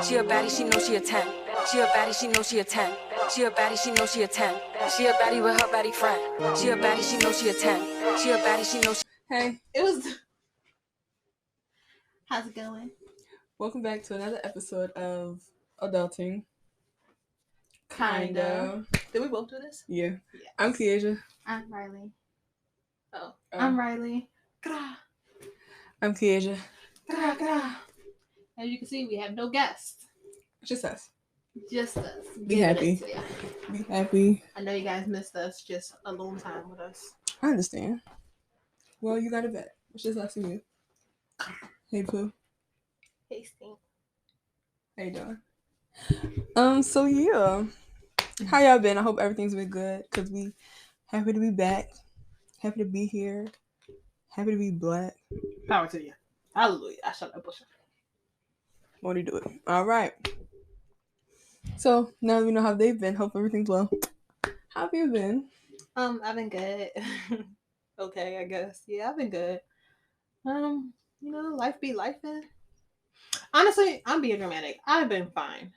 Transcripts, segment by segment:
She a baddie, she know she a 10. She a baddie, she know she a 10. She a baddie, she know she a 10. She a baddie with her baddie friend. She a baddie, she know she a 10. She a baddie, she know she... Hey, It was. How's it going? welcome back to another episode of Adulting. Kinda. Did we both do this? Yeah. Yes. I'm Kiasa. I'm Riley. I'm Riley. Gra, I'm Kiasa. gra, gra. As you can see, we have no guests. Just us. Just us. Be Giving happy. it to ya. Be happy. I know you guys missed us. Just alone time with us. I understand. Well, you got a vet. It's just us and you. Hey, Pooh. Hey, Stink. How you doing? So yeah. How y'all been? I hope everything's been good. Cause we happy to be back. Happy to be here. Happy to be black. Power to you. Hallelujah. I shut up. Won't he do it? All right. So now that we know how they've been, hope everything's well. How have you been? I've been good. Okay, I guess. Yeah, I've been good. Life be lifing. Honestly, I'm being dramatic. I've been fine.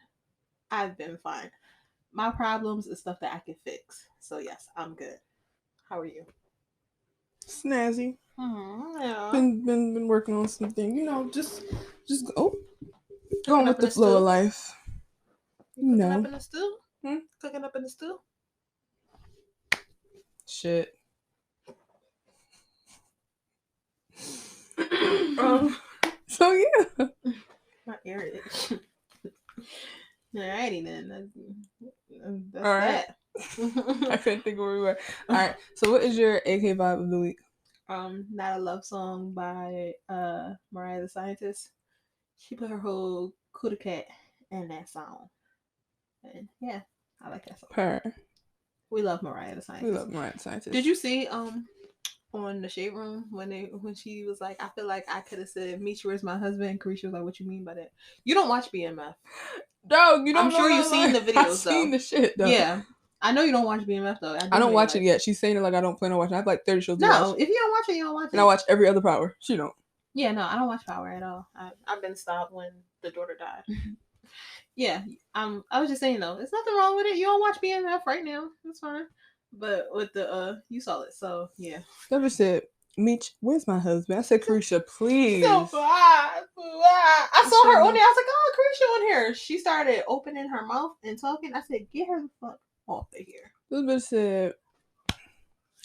My problems is stuff that I can fix. So yes, I'm good. How are you? Snazzy. Yeah. Been working on something. Just going Cooking with up in the the flow of stew? life. Cooking No. up in the stew? Hmm? Cooking up in the stew? Shit. So yeah. My ear itch. Alrighty then. That's All right. that. I couldn't think of where we were. All right. So what is your AK vibe of the week? Not a Love Song by Mariah the Scientist. She put her whole Kuda Cat in that song. And yeah, I like that song. Her. We love Mariah the We Scientist. love Mariah the Scientist. Did you see on the Shade Room when she was like, I feel like I could have said Meech, where's my husband? And Carisha was like, what you mean by that? You don't watch BMF. Dog, you don't I'm know sure that you've seen the line. videos I've seen though. the shit though. Yeah. I know you don't watch BMF though. I don't watch it yet. She's saying it like I don't plan on watching. I have like 30 shows to No, watch. if you don't watch it, you don't watch it. And I watch every other Power. She don't. Yeah, no, I don't watch Power at all. I've been stopped when the daughter died. Yeah, I was just saying though, there's nothing wrong with it. You don't watch BMF right now, that's fine. But with the you saw it, so yeah. Never said, Meech, where's my husband? I said, Carisha, please. So I saw her on there. I was like, oh, Carisha on here. She started opening her mouth and talking. I said, get her the fuck off of here. This bitch said,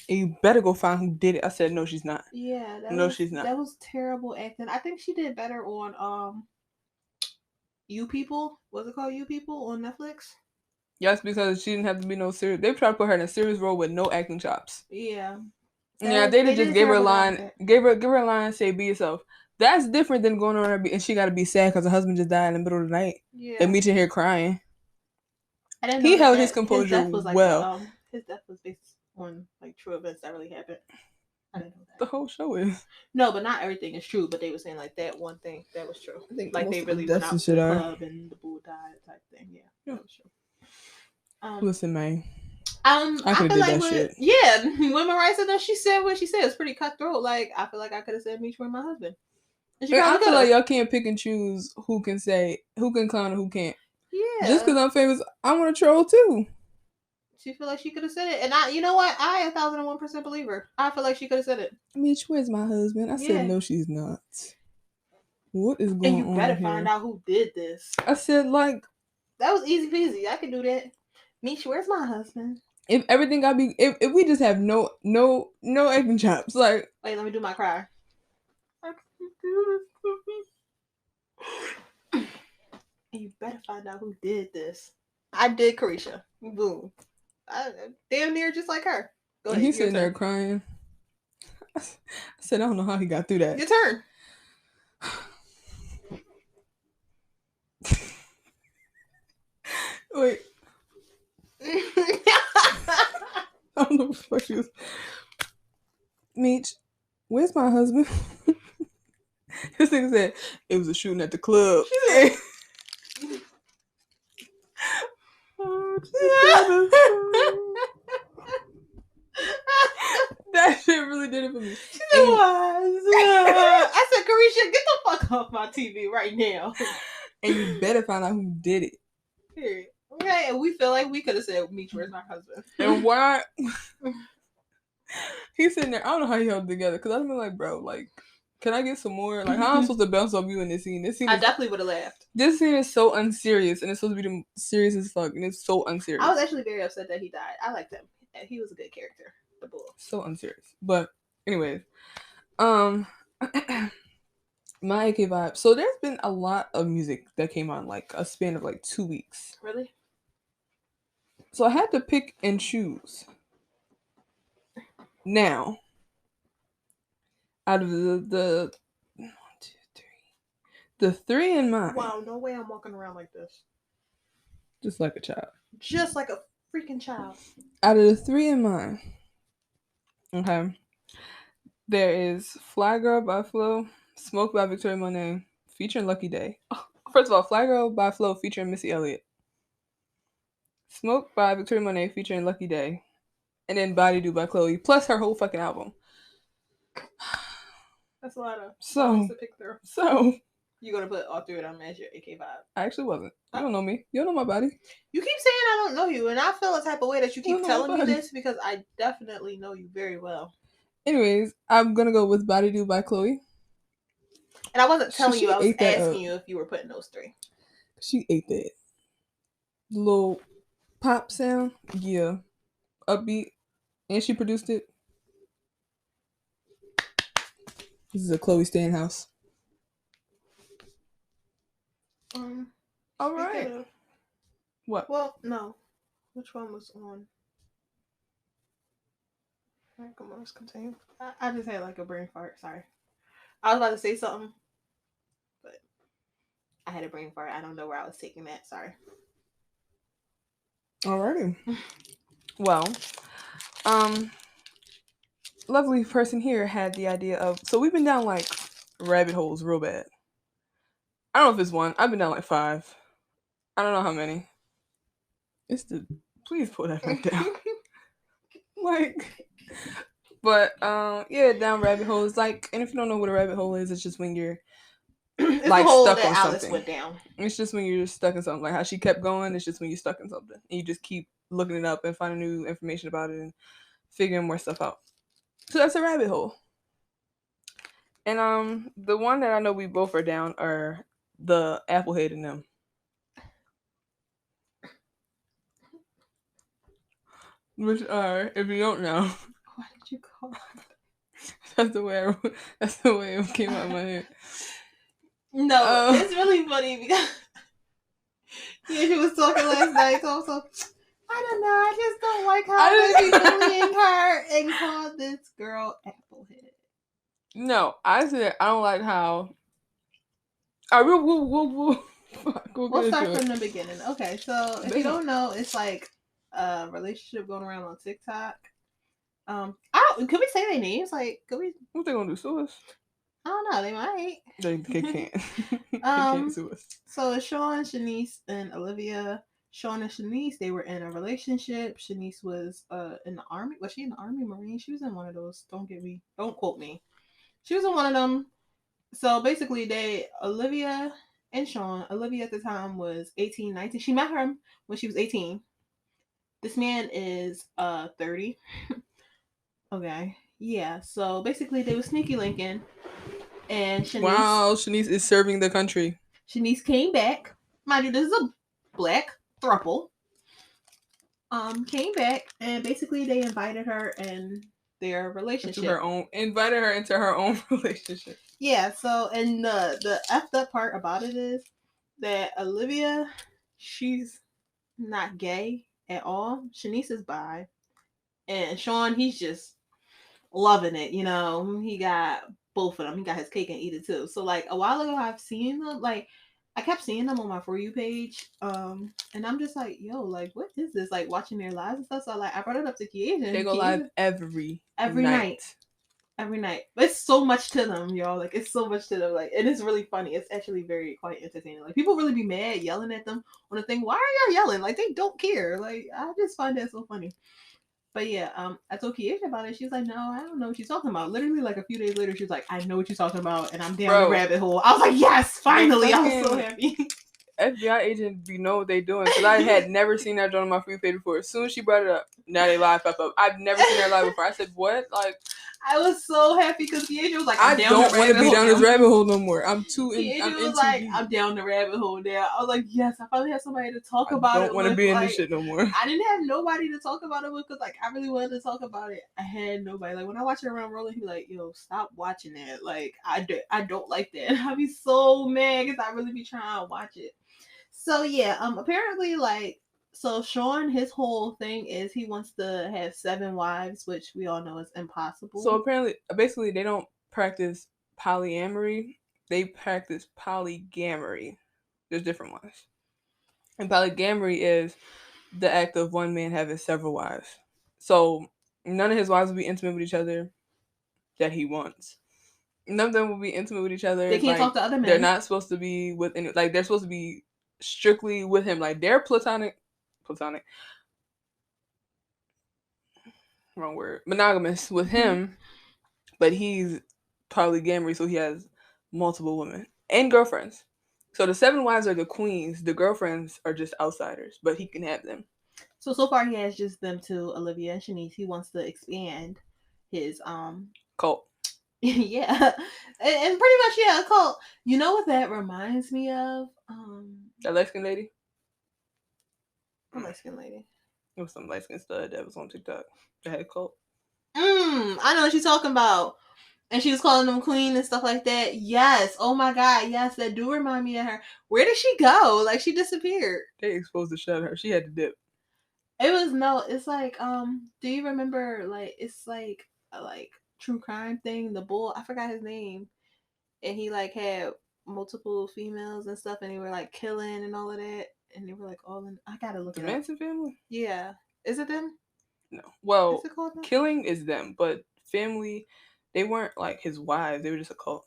you better go find who did it. I said, no, she's not. Yeah, she's not. That was terrible acting. I think she did better on You People. What's it called? You People on Netflix. Yes, because she didn't have to be no serious. They tried to put her in a serious role with no acting chops. Yeah. Yeah, they just gave her a line. Give her a line. Say, be yourself. That's different than going on her and she got to be sad because her husband just died in the middle of the night. Yeah. And Meech in here crying. I didn't know He held his composure his death was like well. His death was based on like true events that really happened. I didn't know that. The whole show is. No, but not everything is true. But they were saying like that one thing that was true. I think like they really went out to the club and the bull died type thing. Yeah, that was true. Listen, man. I could feel have like did that shit. Yeah, when Mariah said that, she said what she said. It's pretty cutthroat. Like I feel like I could have said Meech with my husband. And she I feel like y'all can't pick and choose who can clown and who can't. Yeah. Just because I'm famous, I want to troll too. She feel like she could have said it, and you know what? I 1,001% believe her. I feel like she could have said it. Meech, where's my husband? I said no, she's not. What is going on? And you better find out who did this. I said like that was easy peasy. I can do that. Meech, where's my husband? If everything got be if we just have no acting chops, like wait, let me do my cry. And you better find out who did this. I did Carisha. Boom. Damn near just like her. Go ahead. He's sitting there crying. I said, I don't know how he got through that. Your turn. Wait. I don't know what she was. Meech, where's my husband? This nigga said it was a shooting at the club. That shit really did it for me. I said, Carisha, get the fuck off my TV right now. and you better find out who did it. Period. Okay, and we feel like we could have said, Meech, where's my husband? And why? He's sitting there. I don't know how he held it together because I've been like, bro, like, can I get some more? Like, how am I supposed to bounce off you in this scene? This scene I is, definitely would have laughed. This scene is so unserious, and it's supposed to be serious as fuck, and it's so unserious. I was actually very upset that he died. I liked him. He was a good character. The bull. So unserious. But anyways, my AK vibe. So there's been a lot of music that came on like a span of like 2 weeks. Really? So I had to pick and choose. Now, out of the 1, 2, 3, the 3 in mind. Wow, no way I'm walking around like this. Just like a child. Just like a freaking child. Out of the 3 in mind, okay, there is Fly Girl by Flo, Smoke by Victoria Monet, featuring Lucky Day. Oh, first of all, Fly Girl by Flo featuring Missy Elliott. Smoke by Victoria Monet featuring Lucky Day. And then Body Do by Chloe, plus her whole fucking album. That's a lot of songs to pick through. So you're gonna put all 3 of them as your AK vibe. I actually wasn't. You don't know me. You don't know my body. You keep saying I don't know you, and I feel a type of way that you keep telling me this because I definitely know you very well. Anyways, I'm gonna go with Body Do by Chloe. And I wasn't telling you, I was asking you if you were putting those 3. She ate that. The little pop sound, yeah. Upbeat. And she produced it. This is a Chloe Stanhouse. All right. What? Well, no. Which one was on? All right, come on, let's continue. I just had like a brain fart. Sorry. I was about to say something, but I had a brain fart. I don't know where I was taking that. Sorry. Alrighty. Well, lovely person here had the idea of, so we've been down like rabbit holes real bad. I don't know if it's 1. I've been down like 5. I don't know how many. Please pull that back down. Like, but yeah, down rabbit holes. Like, and if you don't know what a rabbit hole is, it's just when you're it's like stuck on Alice something. Went down. It's just when you're stuck in something. Like how she kept going. It's just when you're stuck in something, and you just keep looking it up and finding new information about it and figuring more stuff out. So that's a rabbit hole. And the one that I know we both are down are the Applehead and them. Which are, if you don't know, why did you call it? That's the way it came out of my head. No, it's really funny because she was talking last night. So I don't know. I just don't like how they be bullying her and call this girl Applehead. No, I said I don't like how. We'll start from the beginning. Okay, so if you don't know, it's like a relationship going around on TikTok. Could we say their names? Like, could we? What they gonna do? Sue us? I don't know. They might. They can't. They can't sue us. So Sean, Shanice, and Olivia. Sean and Shanice, they were in a relationship. Shanice was in the army. Was she in the army, Marine? She was in one of those. Don't quote me. She was in one of them. So basically, Olivia and Sean. Olivia at the time was 18, 19. She met him when she was 18. This man is 30. Okay. Yeah. So basically, they were sneaky linking. And Shanice is serving the country. Shanice came back. Mind you, this is a black throuple. Came back and basically they invited her in their relationship. Invited her into her own relationship. Yeah, so and the effed up part about it is that Olivia, she's not gay at all. Shanice is bi. And Sean, he's just loving it, you know. He got both of them. He got his cake and eat it too. So like a while ago I've seen them, like I kept seeing them on my For You page. And I'm just like, yo, like what is this? Like watching their lives and stuff. So like I brought it up to Kiasa. They go live every night. Every night. But it's so much to them, y'all. Like it's so much to them. Like and it's really funny. It's actually very quite entertaining. Like people really be mad yelling at them on the thing. Why are y'all yelling? Like they don't care. Like I just find that so funny. But yeah, I told Kiasa about it. She was like, no, I don't know what she's talking about. Literally, like a few days later, she was like, I know what you're talking about, and I'm down the rabbit hole. I was like, yes, finally. I was so happy. FBI agents be know what they doing because I had never seen that on my free page before. As soon as she brought it up, now they live pop up. I've never seen her live before. I said, "What?" Like, I was so happy because Kiesha was like, I don't want to be down this rabbit hole no more. I'm too. I'm was like, deep. I'm down the rabbit hole now. I was like, yes, I finally have somebody to talk about it. I don't want to be in this shit no more. I didn't have nobody to talk about it with because like I really wanted to talk about it. I had nobody. Like when I watch it around rolling, he be like, yo, stop watching that. Like I don't like that. And I'd be so mad because I really be trying to watch it. So yeah, apparently like so Sean, his whole thing is he wants to have 7 wives, which we all know is impossible. So apparently, basically, they don't practice polyamory. They practice polygamory. There's different ones. And polygamory is the act of one man having several wives. So none of his wives will be intimate with each other that he wants. None of them will be intimate with each other. They can't talk to other men. They're not supposed to be with any, like they're supposed to be strictly with him. Like they're platonic. Wrong word. Monogamous with him, but he's polygamory, so he has multiple women and girlfriends. So the 7 wives are the queens. The girlfriends are just outsiders, but he can have them. So far he has just them 2, Olivia and Shanice. He wants to expand his cult. Yeah. And pretty much a cult. You know what that reminds me of? That light-skinned lady? What light-skinned lady? It was some light-skinned stud that was on TikTok that had a cult. I know what she's talking about. And she was calling them queen and stuff like that. Yes. Oh my God. Yes, that do remind me of her. Where did she go? Like she disappeared. They exposed the shit out of her. She had to dip. It's like do you remember like it's like a true crime thing, the bull, I forgot his name. And he like had multiple females and stuff and they were like killing and all of that. And they were like all in I gotta look the it Manson family? Yeah. Is it them? No. Well, killing is them, but family, they weren't like his wives. They were just a cult.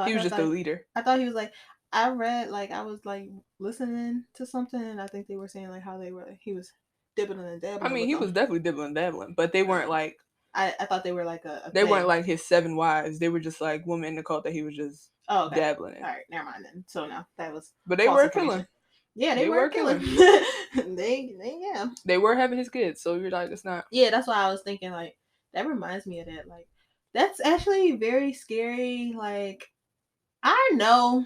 He was just the leader. I thought he was like, I read like I was like listening to something and I think they were saying like how they were he was dibbling and dabbling. I mean, he was definitely dibbling and dabbling, but they weren't like. I thought they were like they weren't like his 7 wives. They were just like women in the cult that he was just dabbling in. All right, never mind then. So no, that was. But they were killing. Yeah, they were killing. They were having his kids, so you're like, it's not. Yeah, that's why I was thinking like that reminds me of that. Like that's actually very scary. Like I know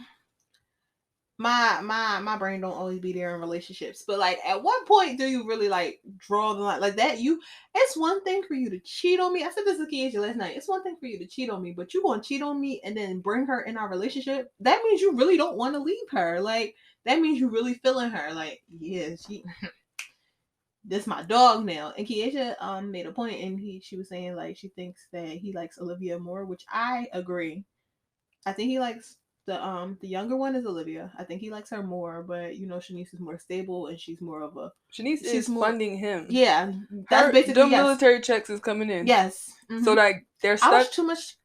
my brain don't always be there in relationships, but like at what point do you really like draw the line like that? It's one thing for you to cheat on me. I said this to Kiesha last night. It's one thing for you to cheat on me, but you gonna cheat on me and then bring her in our relationship. That means you really don't want to leave her. Like that means you really feeling her. Like yeah, she this my dog now. And Kiesha made a point and she was saying like she thinks that he likes Olivia more, which I agree. I think he likes the younger one is Olivia. I think he likes her more, but you know Shanice is more stable and she's more of a she's funding him. Yeah, that's basically the military checks is coming in. Yes, so like they're stuck. I watch too much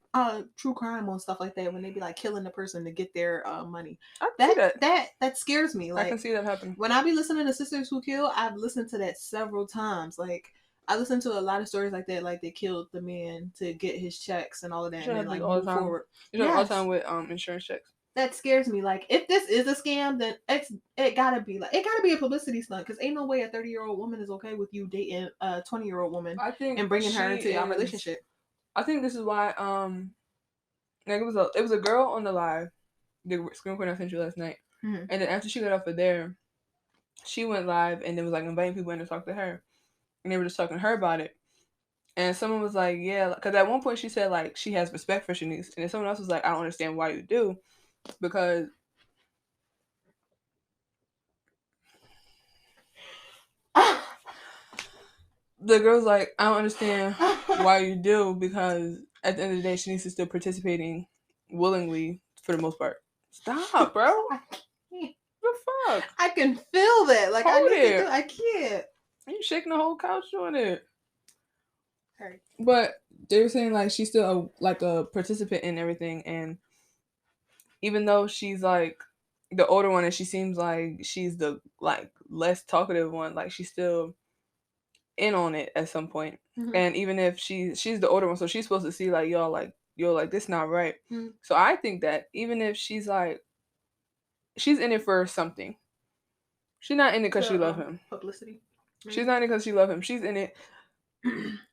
true crime on stuff like that when they be like killing the person to get their money. That scares me. Like I can see that happen. When I be listening to Sisters Who Kill, I've listened to that several times. Like I listened to a lot of stories like that, like they killed the man to get his checks and all of that, and then like move forward. You know, all the time with insurance checks. That scares me. Like if this is a scam, then it gotta be a publicity stunt because ain't no way a 30-year-old woman is okay with you dating a 20-year-old woman and bringing her into your relationship. I think this is why like it was a girl on the live, the screen recording I sent you last night, and then after she got off of there, she went live and then was like inviting people in to talk to her, and they were just talking to her about it. And someone was like, yeah, because at one point she said like she has respect for Shanice, and then someone else was like, I don't understand why you do. Because the girl's like, I don't understand why you do, because at the end of the day, Shanice is still participating willingly for the most part. Stop, bro. I can't. The fuck? I can feel that. Like I can't. You shaking the whole couch doing it. Right. But they were saying like she's still a participant in everything, and even though she's like the older one and she seems like she's the like less talkative one, like she's still in on it at some point. And even if she's the older one, so she's supposed to see like y'all like this not right. So I think that even if she's like she's in it for something. She's not in it because she love him. Publicity. Maybe. She's not in it because she love him. She's in it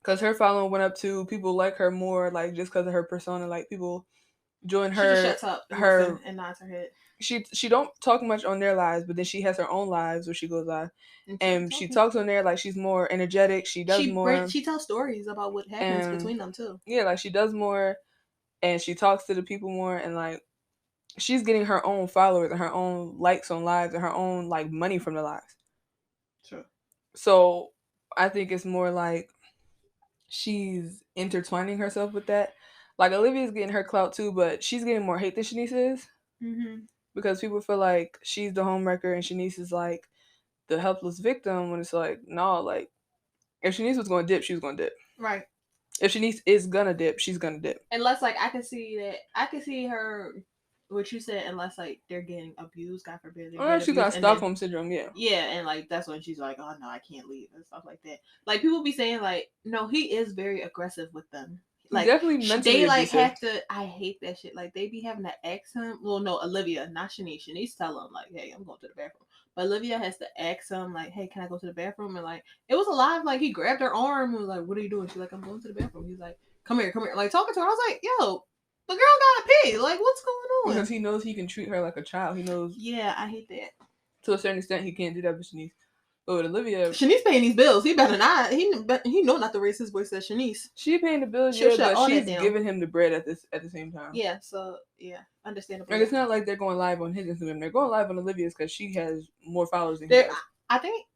because her following went up too. People like her more, like just because of her persona. Like people join her. She just shuts up, and nods her head. She don't talk much on their lives, but then she has her own lives where she goes live, and she talks on there like she's more energetic. She does more. She tells stories about what happens between them too. Yeah, like she does more, and she talks to the people more, and like she's getting her own followers and her own likes on lives and her own like money from the lives. Sure. So I think it's more like she's intertwining herself with that. Like Olivia's getting her clout too, but she's getting more hate than Shanice is. Mm-hmm. Because people feel like she's the homewrecker and Shanice is like the helpless victim, when it's like, no, like if Shanice was going to dip, she was going to dip. Right. If Shanice is going to dip, she's going to dip. Unless like I can see her, what you said, unless like they're getting abused, God forbid. She got Stockholm syndrome, yeah. Yeah, and like that's when she's like, oh no, I can't leave and stuff like that. Like people be saying like, no, he is very aggressive with them. Like definitely mentally they like abusive. have to. I hate that shit. Like they be having to ask him. Well, no, Olivia, not Shanice. Shanice tell him like, hey, I'm going to the bathroom. But Olivia has to ask him like, hey, can I go to the bathroom? And like it was alive. Like he grabbed her arm and was like, what are you doing? She's like, I'm going to the bathroom. He's like, come here. Like talking to her. I was like, yo, the girl gotta pee. Like what's going on? Because he knows he can treat her like a child. He knows. Yeah, I hate that. To a certain extent, he can't do that with Shanice. But with Olivia, Shanice paying these bills. He better not. He know not to raise his voice at Shanice. She paying the bills, yeah, but she's giving him the bread at the same time. Yeah, so yeah, understandable. Like it's not like they're going live on his Instagram. They're going live on Olivia's because she has more followers than he does. I think.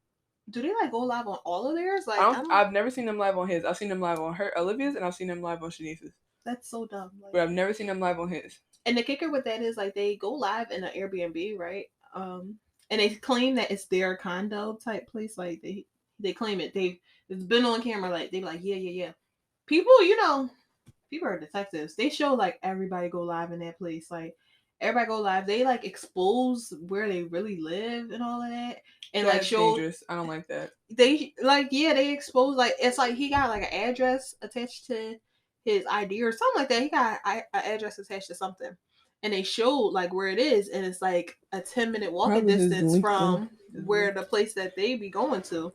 Do they like go live on all of theirs? Like I've never seen them live on his. I've seen them live on her Olivia's, and I've seen them live on Shanice's. That's so dumb. Like, but I've never seen them live on his. And the kicker with that is like they go live in an Airbnb, right? And they claim that it's their condo type place. Like they claim it. It's been on camera. Like they be like, yeah. People, people are detectives. They show like everybody go live in that place. Like everybody go live. They like expose where they really live and all of that. And that's like show. Dangerous. I don't like that. They they expose like it's like he got like an address attached to his ID or something like that. He got an address attached to something. And they showed like where it is, and it's like a 10-minute walking distance from where the place that they be going to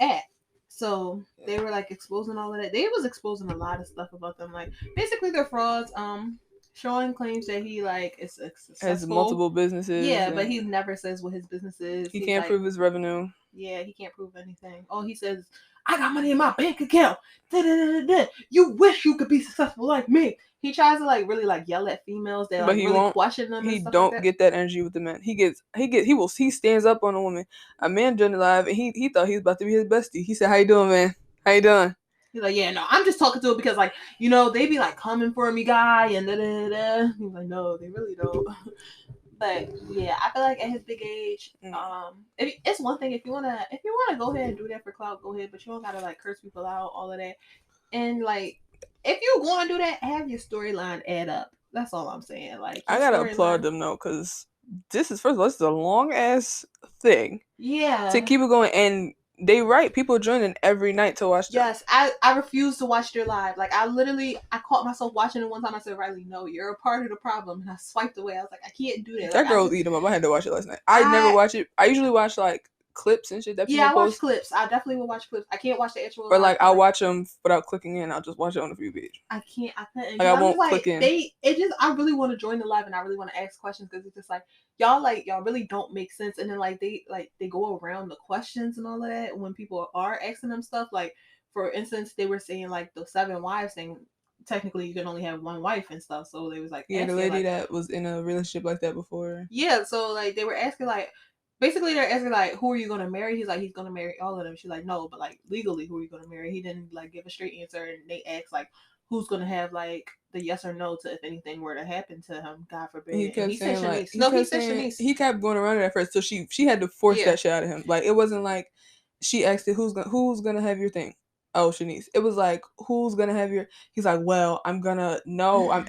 at. So they were like exposing all of that. They was exposing a lot of stuff about them. Like basically they're frauds. Sean claims that he like is successful. Has multiple businesses. Yeah, but he never says what his business is. He can't prove his revenue. Yeah, he can't prove anything. Oh, he says, I got money in my bank account. Da-da-da-da-da. You wish you could be successful like me. He tries to like really like yell at females that like really question them. He don't get that energy with the men. He stands up on a woman. A man joined the live and he thought he was about to be his bestie. He said, "How you doing, man? How you doing?" He's like, "Yeah, no, I'm just talking to him because like they be like coming for me, guy, and da da da." He's like, "No, they really don't." But yeah, I feel like at his big age, it's one thing if you wanna go ahead and do that for clout, go ahead, but you don't gotta like curse people out, all of that, and like. If you want to do that, have your storyline add up. That's all I'm saying. Like I gotta applaud them though, because this is a long ass thing. Yeah. To keep it going, and they people joining every night to watch them. Yes, I refuse to watch their live. Like I caught myself watching it one time. I said, Riley, no, you're a part of the problem, and I swiped away. I was like, I can't do that. That girl was eating them up. I had to watch it last night. I never watch it. I usually watch like clips and shit that people post. Watch clips. I definitely will watch clips. I can't watch the actual. Or like I'll watch them without clicking in. I'll just watch it on the view page. I couldn't. Like I won't click in. I really want to join the live and I really want to ask questions because it's just like y'all really don't make sense. And then like they go around the questions and all of that when people are asking them stuff. Like for instance, they were saying like the 7 wives thing. Technically, you can only have one wife and stuff. So they was like, the lady that was in a relationship like that before. Yeah, so like they were asking like. Basically, they're asking, like, who are you going to marry? He's like, he's going to marry all of them. She's like, no, but, like, legally, who are you going to marry? He didn't, like, give a straight answer. And they asked, like, who's going to have, like, the yes or no to if anything were to happen to him, God forbid. He kept saying, like, he said Shanice. He kept going around it at first. So she had to force that shit out of him. Like, it wasn't like she asked it, who's going to have your thing? Oh, Shanice. It was like, who's going to have your... He's like, well, I'm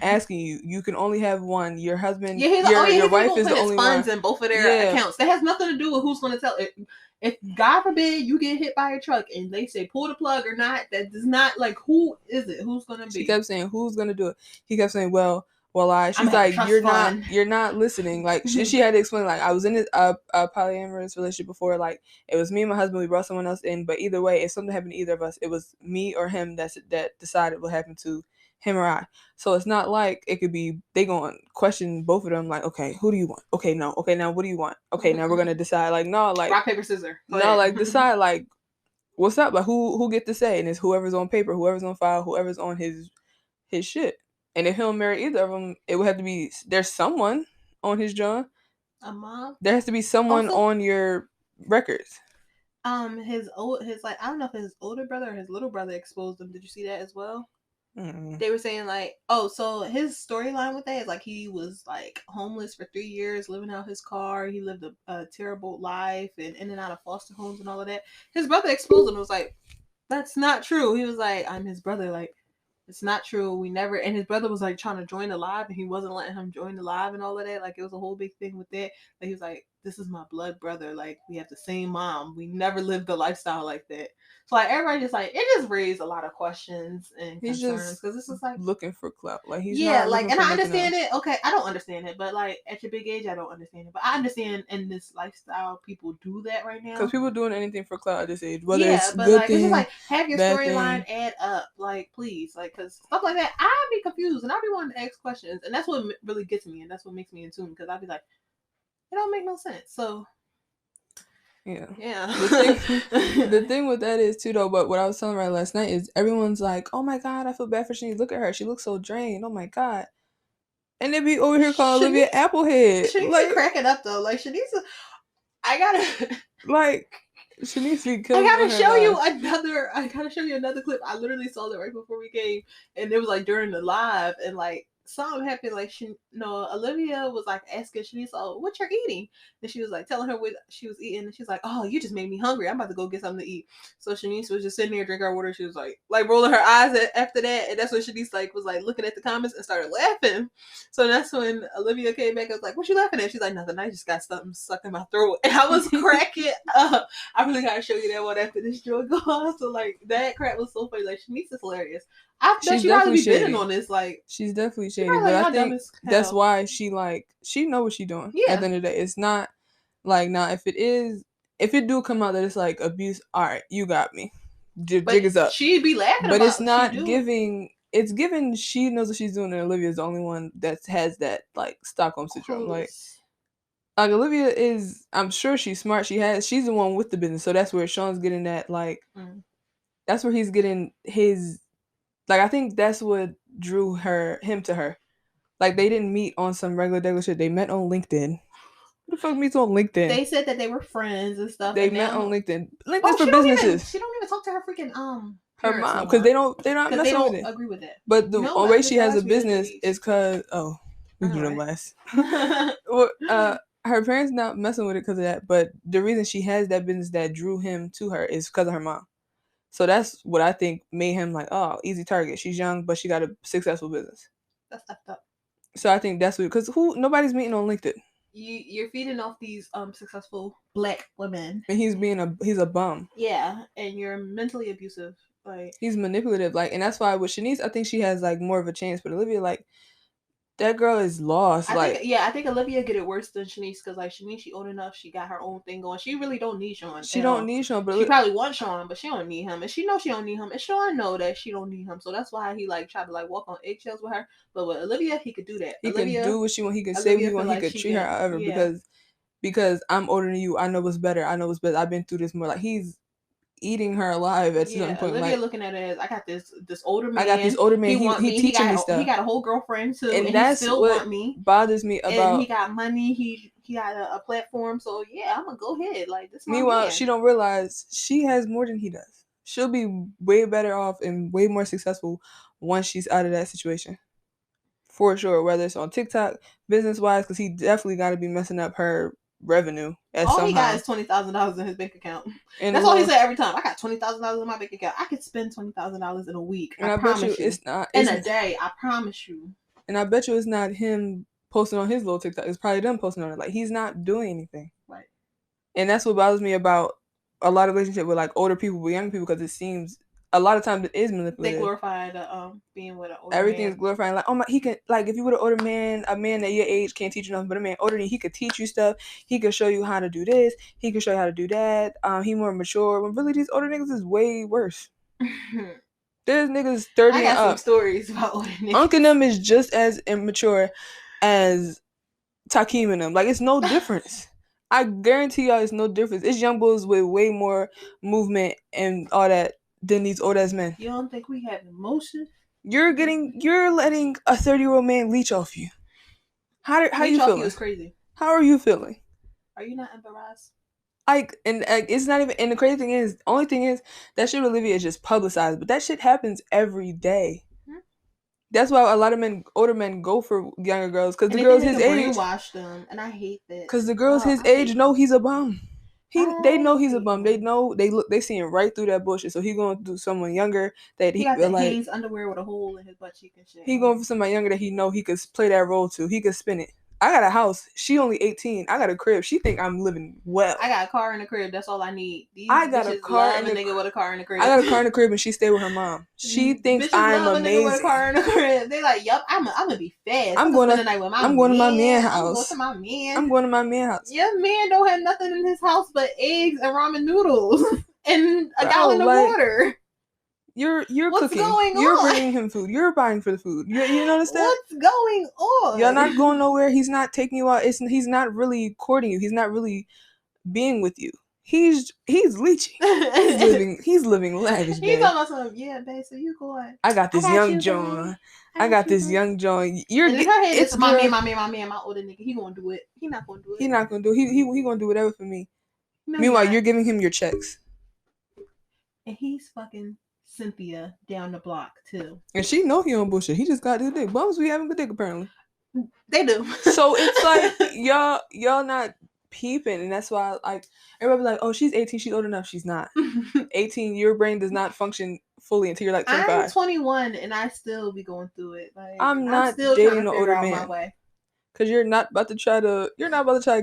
asking you. You can only have one. Your husband, your wife is the only one. Funds in both of their accounts. That has nothing to do with who's going to tell it. If, God forbid, you get hit by a truck and they say pull the plug or not, that does not, like, who is it? Who's going to be? She kept saying, who's going to do it? He kept saying, well, well, she's I'm having like, trust you're fund. not listening. Like she had to explain, like, I was in a polyamorous relationship before. Like, it was me and my husband. We brought someone else in, but either way, if something happened to either of us, it was me or him that decided what happened to him or I. So it's not like it could be they going to question both of them. Like, okay, who do you want? Okay, no. Okay, now what do you want? Okay, now we're gonna decide. Like, no, like rock paper scissors. no, like decide. Like, what's up? Like, who get to say? And it's whoever's on paper, whoever's on file, whoever's on his shit. And if he don't marry either of them, it would have to be there's someone on his John. A mom. There has to be someone Also, on your records. his like, I don't know if his older brother or his little brother exposed him. Did you see that as well? Mm. They were saying like, so his storyline with that is like he was like homeless for 3 years, living out his car. He lived a terrible life and in and out of foster homes and all of that. His brother exposed him and was like, that's not true. He was like, I'm his brother. Like, it's not true. We never. And his brother was like trying to join the live, and he wasn't letting him join the live and all of that. Like, it was a whole big thing with that. Like, he was like, this is my blood brother. Like, we have the same mom. We never lived a lifestyle like that. So like everybody just like, it just raised a lot of questions and He's concerns just because this is like looking for clout. Like, he's yeah, not like, looking and for I nothing understand else. it. Okay, I don't understand it, but like at your big age, I don't understand it. But I understand in this lifestyle, people do that right now. Because people doing anything for clout at this age, whether Yeah, it's but good like thing, it's just like have your bad storyline thing. add up, like please, like because stuff like that, I'd be confused and I'd be wanting to ask questions, and that's what really gets me, and that's what makes me in tune because I'd be like, it don't make no sense. So Yeah. yeah, The thing with that is too though. But what I was telling Riley last night is everyone's like, "Oh my god, I feel bad for Shanice. Look at her. She looks so drained. Oh my god." And they be over here calling Olivia Applehead. Shanice Like, cracking up though. Like Shanice, I gotta. like, Shanice be I killing me on gotta her show you live. another clip. I literally saw it right before we came, and it was like during the live, and like something happened. Like Olivia was like asking Shanice, "Oh, what you're eating?" And she was like telling her what she was eating, and she's like, "Oh, you just made me hungry. I'm about to go get something to eat." So Shanice was just sitting there drinking her water. She was like rolling her eyes after that, and that's when Shanice like was like looking at the comments and started laughing. So that's when Olivia came back and was like, "What you laughing at?" She's like, "Nothing. I just got something stuck in my throat," and I was cracking up. I really gotta show you that one after this joy goes. So like that crap was so funny. Like Shanice is hilarious. I bet she probably be bidding on this. Like she's definitely shady, probably but like, I think that's hell. why she know what she's doing. Yeah. At the end of the day, it's not like now if it do come out that it's like abuse, all right, you got me. Jig is up. She'd be laughing, but about it's not giving. It's given. She knows what she's doing, and Olivia's the only one that has that like Stockholm syndrome. Like Olivia is, I'm sure she's smart. She's the one with the business, so that's where Sean's getting that. Like, that's where he's getting his. Like, I think that's what drew him to her. Like, they didn't meet on some regular shit. They met on LinkedIn. Who the fuck meets on LinkedIn? They said that they were friends and stuff. They met on LinkedIn. LinkedIn's for businesses. She don't even talk to her freaking her mom, because they're not messing with it. Agree with it. But the only way she has a business is because we do them last. Her parents not messing with it because of that. But the reason she has that business that drew him to her is because of her mom. So that's what I think made him like, oh, easy target. She's young, but she got a successful business. That's effed up. So I think that's what, because nobody's meeting on LinkedIn. You're feeding off these successful black women, and he's a bum. Yeah, and you're mentally abusive. Like, he's manipulative. Like, and that's why with Shanice, I think she has like more of a chance. But Olivia, like, that girl is lost. I think Olivia get it worse than Shanice because like Shanice, she old enough, she got her own thing going. She really don't need Sean. She don't need Sean, but she probably wants Sean, but she don't need him, and she knows she don't need him, and Sean know that she don't need him. So that's why he like tried to like walk on eggshells with her. But with Olivia, he could do that. He can do what she want. He can say what he want. He could treat her however because I'm older than you. I know what's better. I know what's better. I've been through this more. Like, he's eating her alive at some point. Olivia like, looking at it as I got this older man. I got this older man. He teaching me stuff. He got a whole girlfriend too, and that's he still what want me. Bothers me about. And he got money. He got a platform. So yeah, I'm gonna go ahead. Like this. Meanwhile, she don't realize she has more than he does. She'll be way better off and way more successful once she's out of that situation. For sure, whether it's on TikTok, business wise, because he definitely got to be messing up her revenue. All he got is $20,000 in his bank account. And that's all he said every time. I got $20,000 in my bank account. I could spend $20,000 in a week. And I promise you, it's not in a day. I promise you. And I bet you it's not him posting on his little TikTok. It's probably them posting on it. Like, he's not doing anything. Right. And that's what bothers me about a lot of relationships with like older people with young people, because it seems a lot of times it is They manipulative. glorify the being with an older Everything's man. glorifying. Like, oh my, he can, like, if you were an older man, a man at your age can't teach you nothing, but a man older than you, he could teach you stuff. He could show you how to do this. He could show you how to do that. He more mature. When really these older niggas is way worse. There's niggas 30 I got and some up. stories about older niggas. Uncle and them is just as immature as Takeem and them. Like, it's no difference. I guarantee y'all it's no difference. It's young bulls with way more movement and all that than these old ass men. You don't think we have emotion? You're letting a 30-year-old man leech off you. How you feeling? You is crazy. How are you feeling? Are you not embarrassed? Like, and it's not even, and the crazy thing is, only thing is, that shit with Olivia is just publicized, but that shit happens every day. That's why a lot of older men go for younger girls, because the girls his age brainwash them, and I hate that. Because the girls his age know he's a bum. They know he's a bum. They know they seeing right through that bullshit. So he going to do someone younger that he got the Hanes underwear with a hole in his butt cheek and shit. He going for somebody younger that he know he could play that role to. He could spin it. I got a house. She only 18. I got a crib. She think I'm living well. I got a car in the crib. That's all I need. I got a car in the nigga with a car in the crib. I got a car in the crib and she stay with her mom. She thinks I'm amazing. A nigga with a car in the crib. They like, yup, I'm gonna be fast. I'm going to my man house. I'm going to my man. I'm going to my man house. Your man don't have nothing in his house but eggs and ramen noodles and a gallon of water. You're What's cooking. Going on? You're bringing him food. You're buying for the food. You understand? What's going on? You're not going nowhere. He's not taking you out. He's not really courting you. He's not really being with you. He's leeching. He's living lavish. He's talking about yeah, babe. So you going? I got this young John. I got this young John. It's my man, my older nigga. He gonna do it. He not gonna do it. He not gonna do it. He gonna do whatever for me. No, meanwhile, you're giving him your checks. And he's fucking Cynthia down the block too. And she know he on bullshit. He just got this dick. Bums be having good dick apparently. They do. So it's like y'all not peeping, and that's why like everybody be like, oh, she's 18, she's old enough. She's not. 18, your brain does not function fully until you're like 25. I'm 21 and I still be going through it. Like I'm not still dating an older man. My way. Cause you're not about to try to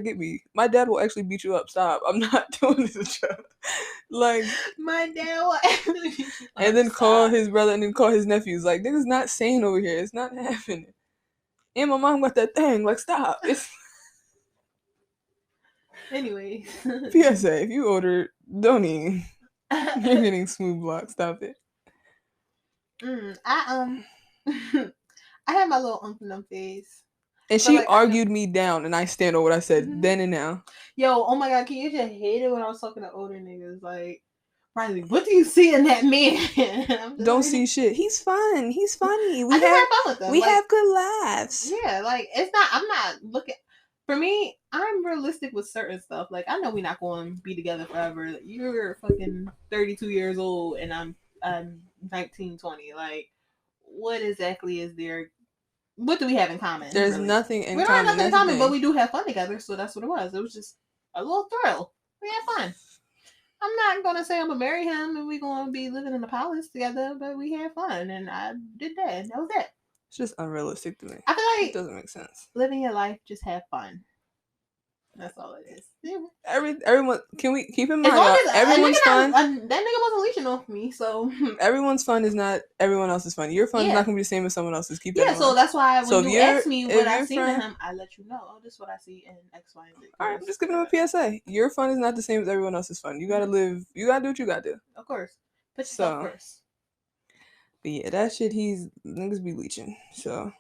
get me. My dad will actually beat you up. Stop. I'm not doing this with you. Like my dad will actually beat you up. And then call his brother and then call his nephews. Like, nigga's not sane over here. It's not happening. And my mom got that thing. Like, stop. It's anyways. PSA, if you order, don't eat. You're getting smooth block. Stop it. I had my little uncle phase. And she argued me down, and I stand on what I said then and now. Yo, oh my god, can you just hate it when I was talking to older niggas? Like, Riley, what do you see in that man? Don't see shit. He's fun. He's funny. I have fun with them. We have good laughs. Yeah, like, I'm not looking... For me, I'm realistic with certain stuff. Like, I know we're not going to be together forever. You're fucking 32 years old, and I'm 19, 20. Like, what exactly is there... What do we have in common? There's really? nothing in common. We don't have nothing in common, but we do have fun together, so that's what it was. It was just a little thrill. We had fun. I'm not going to say I'm going to marry him and we're going to be living in a palace together, but we had fun, and I did that, and that was it. It's just unrealistic to me. I feel like it doesn't make sense. Living your life, just have fun. That's all it is. Yeah. Everyone, can we keep in mind? Everyone's fun. That nigga wasn't leeching off me, so everyone's fun is not everyone else's fun. Your fun is not gonna be the same as someone else's. Keep that in mind. So that's why when you ask me what I see in him, I let you know. Oh, this is what I see in X, Y, and Z. All right, I'm just giving him a PSA. Your fun is not the same as everyone else's fun. You gotta live. You gotta do what you gotta do. Of course, put yourself first. But yeah, that shit. Niggas be leeching. So,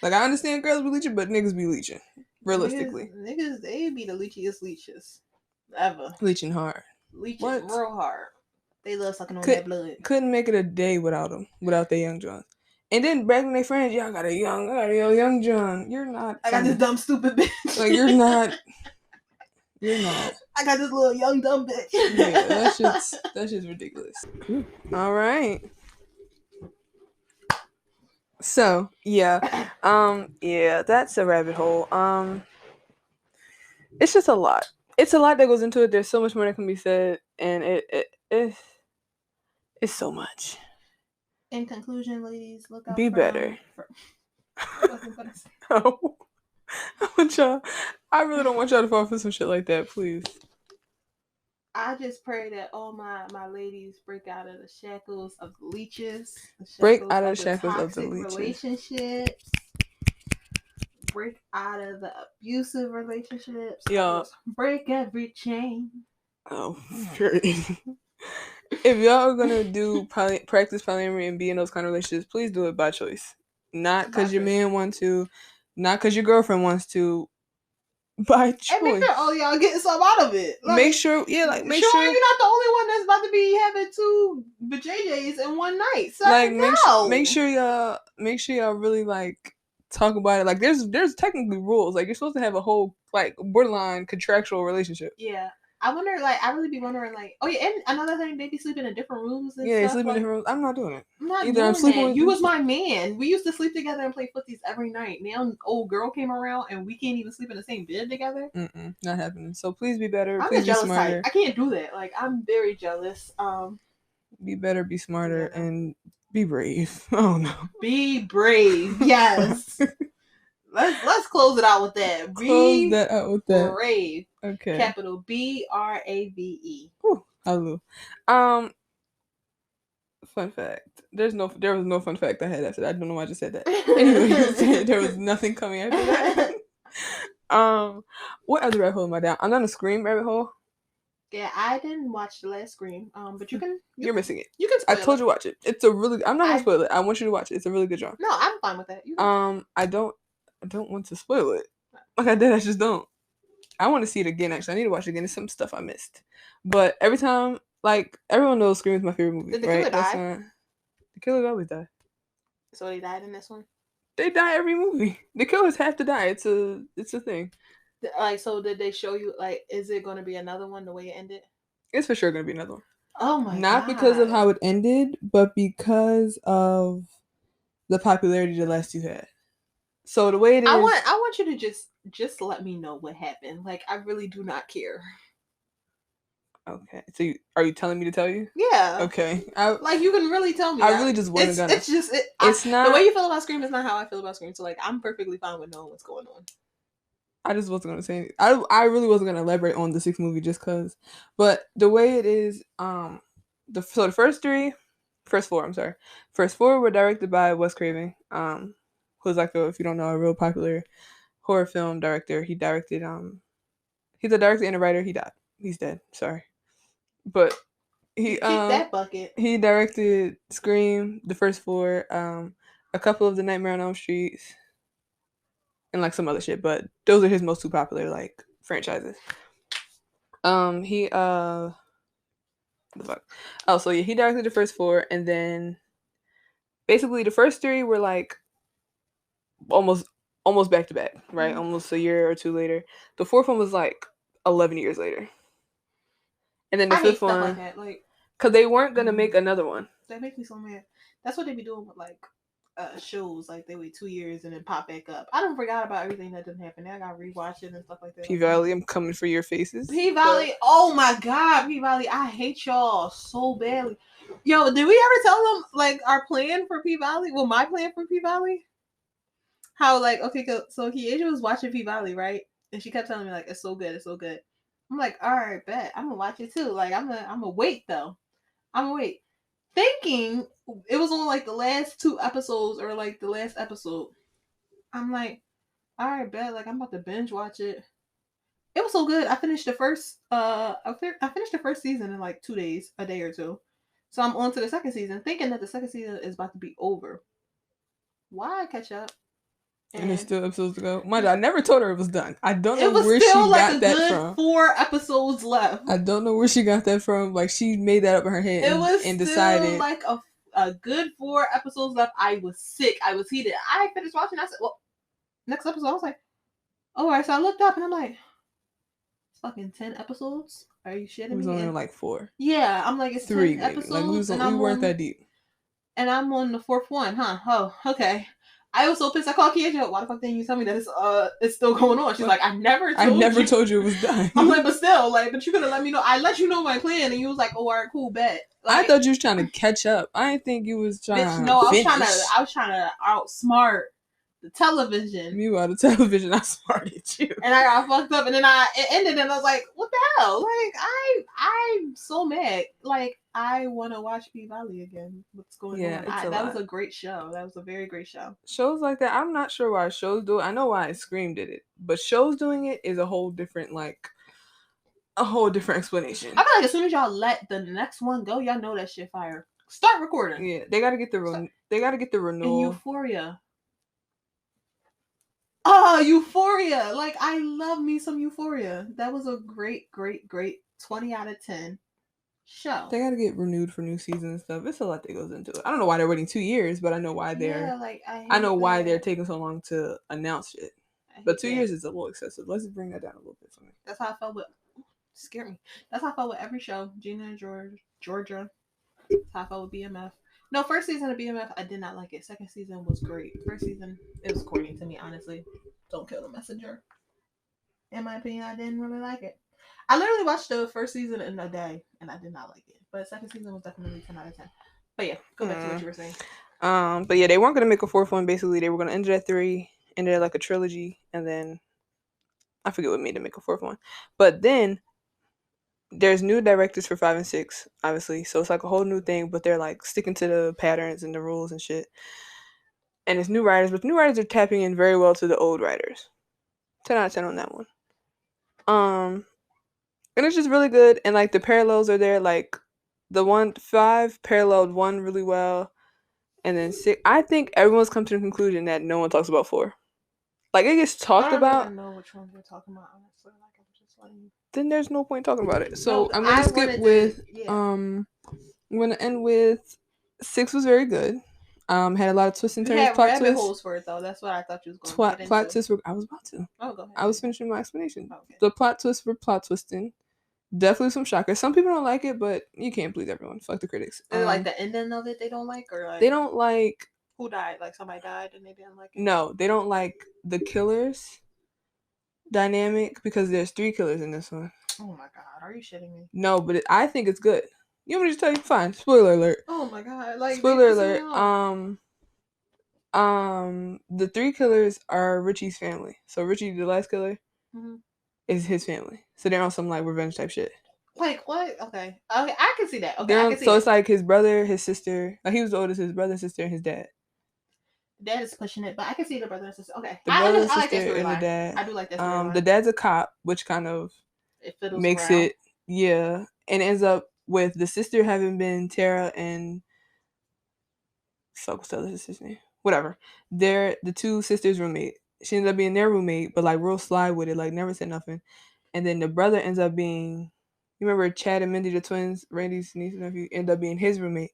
like, I understand girls be leeching, but niggas be leeching. Realistically, niggas they be the leechiest leeches ever. Leeching hard. Leeching real hard. They love sucking on that blood. Couldn't make it a day without them, without their young Johns. And then bragging their friends, I got a young John. You're not. I got this dumb stupid bitch. Like you're not. You're not. I got this little young dumb bitch. Yeah, that's just ridiculous. All right. So yeah, that's a rabbit hole. It's just a lot. It's a lot that goes into it. There's so much more that can be said, and it's so much. In conclusion, ladies, look out. Be better. No, I really don't want y'all to fall for some shit like that, please. I just pray that all my ladies break out of the shackles of the leeches, the Break shackles out of of the the shackles of the toxic leeches. relationships, break out of the abusive relationships. Y'all. Just break every chain. Oh, period. If y'all are gonna do practice polyamory and be in those kind of relationships, please do it by choice. Not because your man wants to, not because your girlfriend wants to, by choice. And make sure all y'all getting something out of it. Like, make sure, yeah, like make sure you're not the only one that's about to be having two BJJs in one night. So like no. make sure y'all really like talk about it. Like there's technically rules. Like you're supposed to have a whole like borderline contractual relationship. Yeah. I wonder, like, I really be wondering, like, oh yeah, and another thing, they be sleeping in different rooms and Yeah, they stuff. sleep in like, different rooms. I'm not doing it. I'm not Either doing I'm sleeping that. with You was my man. We used to sleep together and play footies every night. Now, old girl came around and we can't even sleep in the same bed together. Not happening. So please be better. I'm please the jealous be smarter. type. I can't do that. Like, I'm very jealous. Be better, be smarter, Yeah, no. and be brave. Oh no. Be brave. Yes. Let's close it out with that. Close that out with that. Brave. Okay. Capital BRAVE. Hallelujah. Fun fact. There was no fun fact I had after that. I don't know why I just said that. Anyway, there was nothing coming after that. What other rabbit hole am I down? I'm on a Scream rabbit hole. Yeah, I didn't watch the last Scream. But you can. You're missing it. You can. I told you watch it. It's a really. I'm not gonna spoil it. I want you to watch it. It's a really good genre. No, I'm fine with that. I don't want to spoil it. Like I did. I just don't. I want to see it again. Actually, I need to watch it again. There's some stuff I missed. But every time, like everyone knows, Scream is my favorite movie. Did the right? killer die? The killers always die. So they died in this one. They die every movie. The killers have to die. It's a thing. Like, so did they show you, like, is it going to be another one the way it ended? It's for sure going to be another one. Oh my god. Not because of how it ended, but because of the popularity the last two had. So the way it is, I want you to just let me know what happened. Like, I really do not care. Okay. So are you telling me to tell you? Yeah. Okay. Like, you can really tell me. I really just wasn't gonna. It's just it's not the way you feel about Scream is not how I feel about Scream. So like, I'm perfectly fine with knowing what's going on. I just wasn't gonna say anything. I really wasn't gonna elaborate on the sixth movie just cause. But the way it is, the first four were directed by Wes Craven, who's like if you don't know, a real popular horror film director. He directed he's a director and a writer. He died. He's dead. Sorry, but he Keep that bucket. He directed Scream, the first four, a couple of the Nightmare on Elm Streets, and like some other shit. But those are his most two popular like franchises. He the fuck. Oh, so yeah, he directed the first four, and then basically the first three were like almost back to back, right? Almost a year or two later. The fourth one was like 11 years later. And then the fifth one, like that. Like, because they weren't gonna make another one. That makes me so mad. That's what they be doing with like shows. Like, they wait 2 years and then pop back up. I don't forgot about everything that didn't happen. Now I gotta rewatch it and stuff like that. P-Valley, I'm coming for your faces. P-Valley, oh my god, P-Valley, I hate y'all so badly. Yo, did we ever tell them like our plan for P-Valley? Well, my plan for P-Valley? How, like, okay, so Kiasa was watching P-Valley, right? And she kept telling me like, it's so good, it's so good. I'm like, all right, bet, I'm gonna watch it too. Like, I'm gonna wait though. I'm gonna wait, thinking it was on like the last 2 episodes or like the last episode. I'm like, all right, bet, like I'm about to binge watch it. It was so good. I finished the first season in like 2 days, a day or two. So I'm on to the second season, thinking that the second season is about to be over. Why catch up? And there's still episodes to go. Mind you, I never told her it was done. I don't know where she got that from. 4 episodes left. I don't know where she got that from. Like, she made that up in her head and decided. Like a good 4 episodes left. I was sick. I was heated. I finished watching. I said, well, next episode. I was like, oh, all right. So I looked up and I'm like, it's fucking 10 episodes? Are you shitting me? It was only like 4. Yeah. I'm like, it's 3 10 episodes. Like, we weren't that deep. And I'm on the 4th one, huh? Oh, okay. I was so pissed. I called Kiasa. Why the fuck didn't you tell me that it's still going on? She's like, I never told you it was done. I'm like, but still, like, but you could have let me know. I let you know my plan, and you was like, oh, all right, cool, bet. Like, I thought you was trying to catch up. I didn't think you was trying. Bitch, no, I was trying to outsmart the television. Meanwhile, the television outsmarted you. And I got fucked up, and then it ended, and I was like, what the hell? Like, I I'm so mad. Like, I want to watch P-Valley again. What's going Yeah, on? it's a That lot. was a great show. That was a very great show. Shows like that, I'm not sure why shows do it. I know why Scream did it, but shows doing it is a whole different explanation. I feel like as soon as y'all let the next one go, y'all know that shit fire. Start recording. Yeah, they gotta get the And renewal. Euphoria. Oh, Euphoria! Like, I love me some Euphoria. That was a great, great, great 20 out of 10 show. They gotta get renewed for new seasons and stuff. It's a lot that goes into it. I don't know why they're waiting 2 years, but I know why they're. like I know why they're taking so long to announce it. But 2 years is a little excessive. Let's just bring that down a little bit for me. That's how I felt with. Scared me. That's how I felt with every show. Gina and Georgia. That's how I felt with BMF. No, first season of BMF, I did not like it. Second season was great. First season, it was corny to me, honestly. Don't kill the messenger. In my opinion, I didn't really like it. I literally watched the first season in a day, and I did not like it. But second season was definitely 10 out of 10. But yeah, go back to what you were saying. But yeah, they weren't gonna make a fourth one. Basically, they were gonna end it at 3, end it like a trilogy, and then I forget what made them make a fourth one. But then there's new directors for 5 and 6, obviously. So it's like a whole new thing, but they're like sticking to the patterns and the rules and shit. And it's new writers, but the new writers are tapping in very well to the old writers. 10 out of 10 on that one. And it's just really good, and like the parallels are there. Like the 5 paralleled 1 really well, and then 6. I think everyone's come to the conclusion that no one talks about 4. Like it gets talked about. I don't even know which ones we're talking about, honestly. Like, I'm just letting you. Then there's no point talking about it. So No, I'm gonna skip with I'm gonna end with 6 was very good. Had a lot of twists and turns. had Plot rabbit twists. holes for it though. That's what I thought you was going to get into. Plot twists were. I was about to. Oh, go ahead. I was finishing my explanation. Okay. The plot twists were plot twisting. Definitely some shockers. Some people don't like it, but you can't please everyone. Fuck the critics. Is it like the ending of it they don't like, or like they don't like who died? Like somebody died and they didn't like it. No, they don't like the killers dynamic because there's 3 killers in this one. Oh my god, are you shitting me? No, but I think it's good. You want me to just tell you? Fine. Spoiler alert. Oh my god! Like spoiler alert. The 3 killers are Richie's family. So Richie, the last killer, is his family. So they're on some like revenge type shit. Like what? Okay, I can see that. Okay, I can see so it. It's like his brother, his sister. Like he was the oldest. His brother, sister, and his dad. Dad is pushing it, but I can see the brother and sister. Okay, the brother, sister, I like that and the dad. I do like that storyline. The dad's a cop, which kind of makes it, and ends up with the sister having been Tara and what's the other sister's name? Whatever. They're the 2 sisters' roommate. She ends up being their roommate, but like real sly with it, like never said nothing. And then the brother ends up being, you remember Chad and Mindy, the twins, Randy's niece and nephew, end up being his roommate.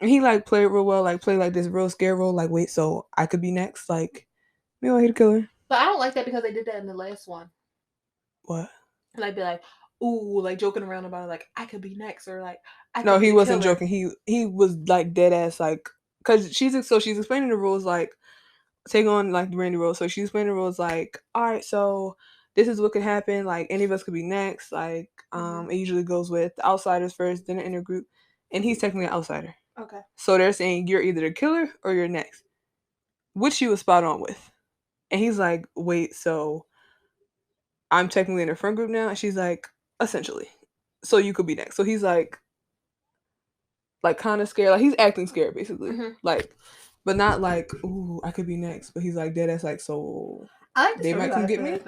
And he like played real well, like played like this real scare role, like wait, so I could be next, like maybe I'll hit a killer. But I don't like that because they did that in the last one. What? Like be like, ooh, like joking around about it, like I could be next, or like I could no, he be wasn't killer. joking. He was like dead ass, like because she's explaining the rules, like take on like the Randy role. So she's explaining the rules, like all right, so this is what could happen. Like any of us could be next. Like it usually goes with the outsiders first, then the inner group, and he's technically an outsider. Okay. So they're saying you're either the killer or you're next, which she was spot on with. And he's like, wait, so I'm technically in a friend group now? And she's like, essentially. So you could be next. So he's like kind of scared. Like he's acting scared, basically. Like, but not like, ooh, I could be next. But he's like dead ass like, so I like they might come get me.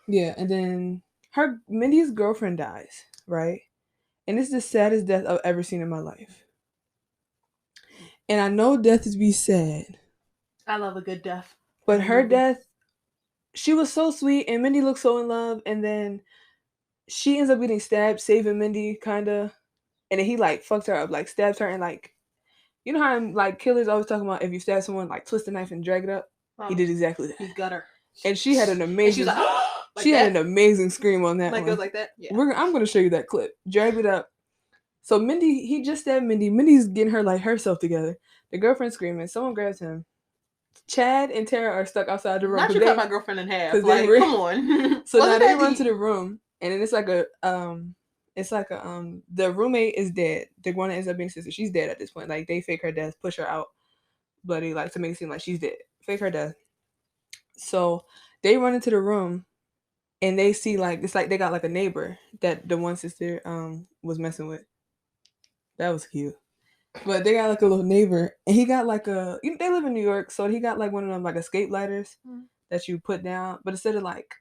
Yeah, and then Mindy's girlfriend dies, right? And it's the saddest death I've ever seen in my life. And I know death is be sad. I love a good death. But her death, she was so sweet, and Mindy looked so in love, and then she ends up getting stabbed, saving Mindy, kinda. And then he like fucked her up, like stabs her, and like, you know how like killers always talking about if you stab someone, like twist the knife and drag it up. He did exactly that. He got her, and she had an amazing. Like she had an amazing scream on that. Like one. goes like that. Yeah. I'm gonna show you that clip. Drag it up. So Mindy, he just stabbed Mindy. Mindy's getting her like herself together. The girlfriend screaming. Someone grabs him. Chad and Tara are stuck outside the room. Not you cut my girlfriend in half. Like, come on. So now they run to the room, and then it's like a the roommate is dead. The one that ends up being sister, she's dead at this point. Like they fake her death, push her out, bloody, like to make it seem like she's dead. Fake her death. So they run into the room, and they see like it's like they got like a neighbor that the one sister was messing with. That was cute. But they got like a little neighbor, and he got like they live in New York, so he got like one of them like escape ladders that you put down. But instead of like,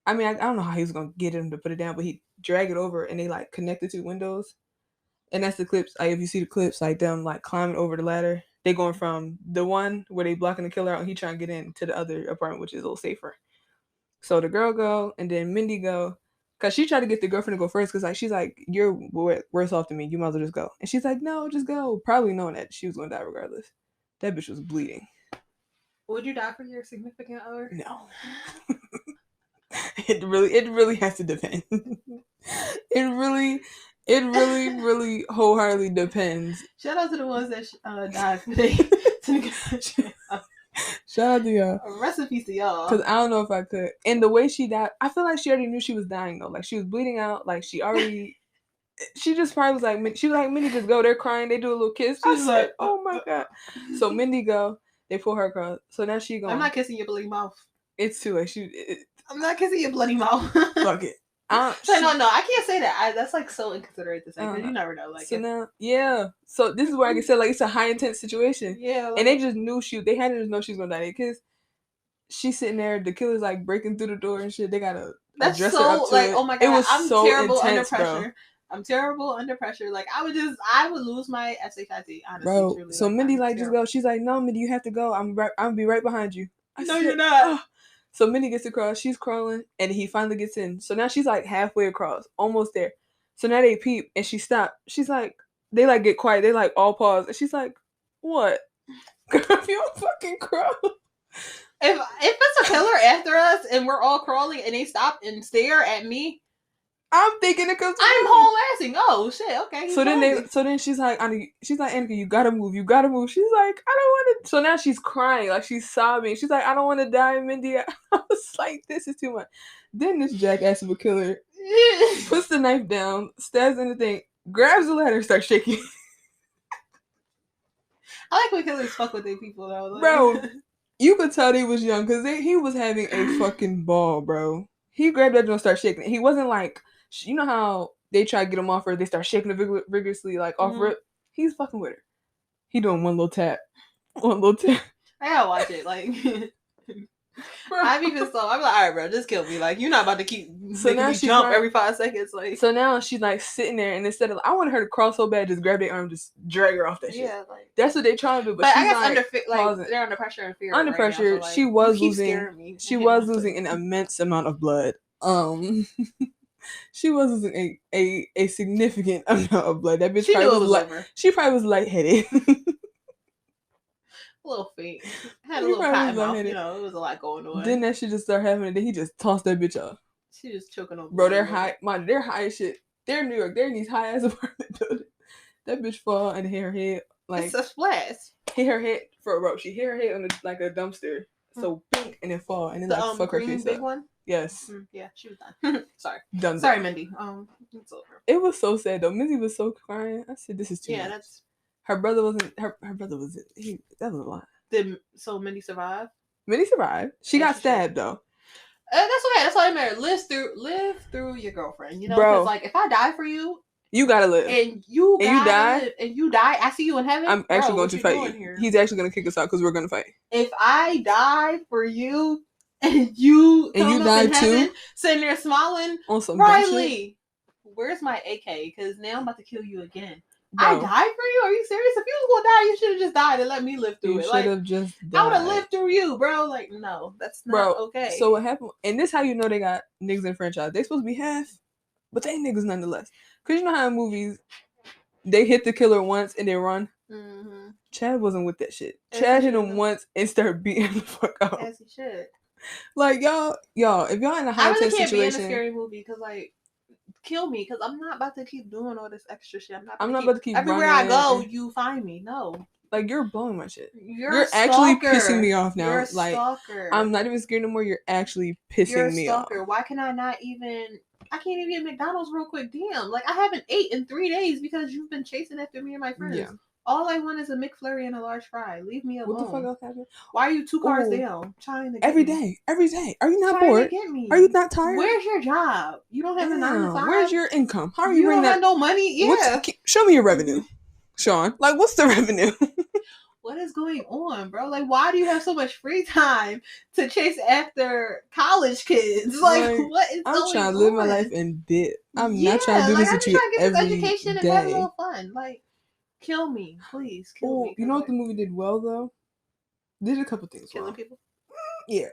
I mean, I don't know how he was gonna get him to put it down, but he drag it over, and they like connect the two windows, and that's the clips. Like if you see the clips, like them like climbing over the ladder, they going from the one where they blocking the killer out, and he trying to get in to the other apartment, which is a little safer. So the girl go, and then Mindy go. Cause she tried to get the girlfriend to go first, cause like she's like, you're worse off than me. You might as well just go. And she's like, no, just go. Probably knowing that she was gonna die regardless. That bitch was bleeding. Would you die for your significant other? No. It really has to depend. It really wholeheartedly depends. Shout out to the ones that died for their Shout out to y'all. Rest in peace to y'all. Cause I don't know if I could. And the way she died, I feel like she already knew she was dying though. Like she was bleeding out. Like she already. She just probably was like, Mindy, just go. They're crying. They do a little kiss. She's like, oh my god. So Mindy go. They pull her across. So now she going. I'm not kissing your bloody mouth. It's too late. I'm not kissing your bloody mouth. Fuck it. No, I can't say that. That's like so inconsiderate to say because you never know. Like, so now, yeah. So this is where I can say like it's a high intense situation. Yeah. Like, and they just knew they had to just know she was gonna die because she's sitting there. The killer's like breaking through the door and shit. They gotta dress her up to like it. Oh my god, I'm so terrible intense, under pressure. Bro. I'm terrible under pressure. Like I would lose my SHIT. Honestly, bro. Truly, so like, Mindy like just go. She's like, no, Mindy, you have to go. I'm gonna be right behind you. No, you're not. Oh. So Mindy gets across, she's crawling, and he finally gets in. So now she's like halfway across, almost there. So now they peep, and she stopped. She's like, they like get quiet. They like all pause, and she's like, "What? Girl, if you don't fucking crawl." If it's a killer after us and we're all crawling and they stop and stare at me, I'm thinking it comes. I'm whole assing. Oh shit, okay. So then she's like, Annika, you gotta move. She's like, I don't want to. So now she's crying, like she's sobbing. She's like, I don't want to die, Mindy. I was like, this is too much. Then this jackass of a killer puts the knife down, stabs in the thing, grabs the ladder, starts shaking. I like when killers fuck with their people though. Like, bro, you could tell they was young because he was having a fucking ball, bro. He grabbed that and started shaking it. He wasn't like, you know how they try to get him off her, they start shaking her vigorously, like off rip. He's fucking with her. He doing one little tap. I gotta watch it. Like, I'm even so. I'm like, all right, bro, just kill me. Like, you're not about to keep making me jump every 5 seconds. Like, so now she's like sitting there, and instead of, I wanted her to crawl so bad, just grab their arm, just drag her off that shit. Yeah, like that's what they trying to do. But I she's guess they're under pressure and fear. Under pressure, now, so, like, she was losing. She was losing an immense amount of blood. She was losing a significant amount of blood. That bitch she probably was over. She probably was lightheaded. A little faint. Had a little cotton mouth. You know, it was a lot going on. Then that shit just started happening. Then he just tossed that bitch off. She just choking on. Bro, they're high. They're high as shit. They're in New York. They're in these high ass apartment buildings. That bitch fall and hit her head like it's a splash. Hit her head for a rope. She hit her head on like a dumpster. So bink and then fall and then like fuck her face big up. One? Yes. Yeah, she was done. Sorry. Done. Sorry, Mindy. It's over. It was so sad though. Mindy was so crying. I said, "This is too much." That's. Her brother wasn't. Her brother was. That was a lot. So Mindy survived? Mindy survived. She got stabbed though. That's okay. That's all I matter. Live through your girlfriend. You know, bro. Because like if I die for you, you gotta live. And you die. I see you in heaven. I'm actually going to fight you. He's actually going to kick us out because we're going to fight. If I die for you and you die too, sitting there smiling, on some Riley, where's my AK? Because now I'm about to kill you again. Bro. I died for you? Are you serious? If you was gonna die, you should have just died and let me live through it. You should have just died. I would have lived through you, bro. Like, no, that's not okay. So what happened? And this how you know they got niggas in franchise. They supposed to be half, but they niggas nonetheless. Cause you know how in movies they hit the killer once and they run. Mm-hmm. Chad wasn't with that shit. Chad hit him once and started beating the fuck out. As he should. Like y'all, if y'all in a high tense situation, I really can't be in a scary movie because like. Kill me because I'm not about to keep doing all this extra shit. I'm not about to keep everywhere I go. You find me. No, like you're blowing my shit. You're actually pissing me off now. You're a like stalker. I'm not even scared no more. You're actually pissing me off. Why can I not even? I can't even get McDonald's real quick. Damn, like I haven't ate in 3 days because you've been chasing after me and my friends. Yeah. All I want is a McFlurry and a large fry. Leave me alone. What the fuck else happened? Why are you 2 cars Ooh. down trying to get Every me? day. Every day. Are you not Trying bored? to get me. Are you not tired? Where's your job? You don't have a 9 to 5. Where's your income? How are you You bringing don't that? have no money? Yeah. Show me your revenue, Sean. Like, what's the revenue? What is going on, bro? Like, why do you have so much free time to chase after college kids? Like what is I'm going on? trying to live my life and dip. I'm not trying to do like, this I'm with just you trying to get every this education and have a little fun. Like, kill me, please, kill me. You know what the movie did well though? Did a couple things Killing wrong. people. Yeah,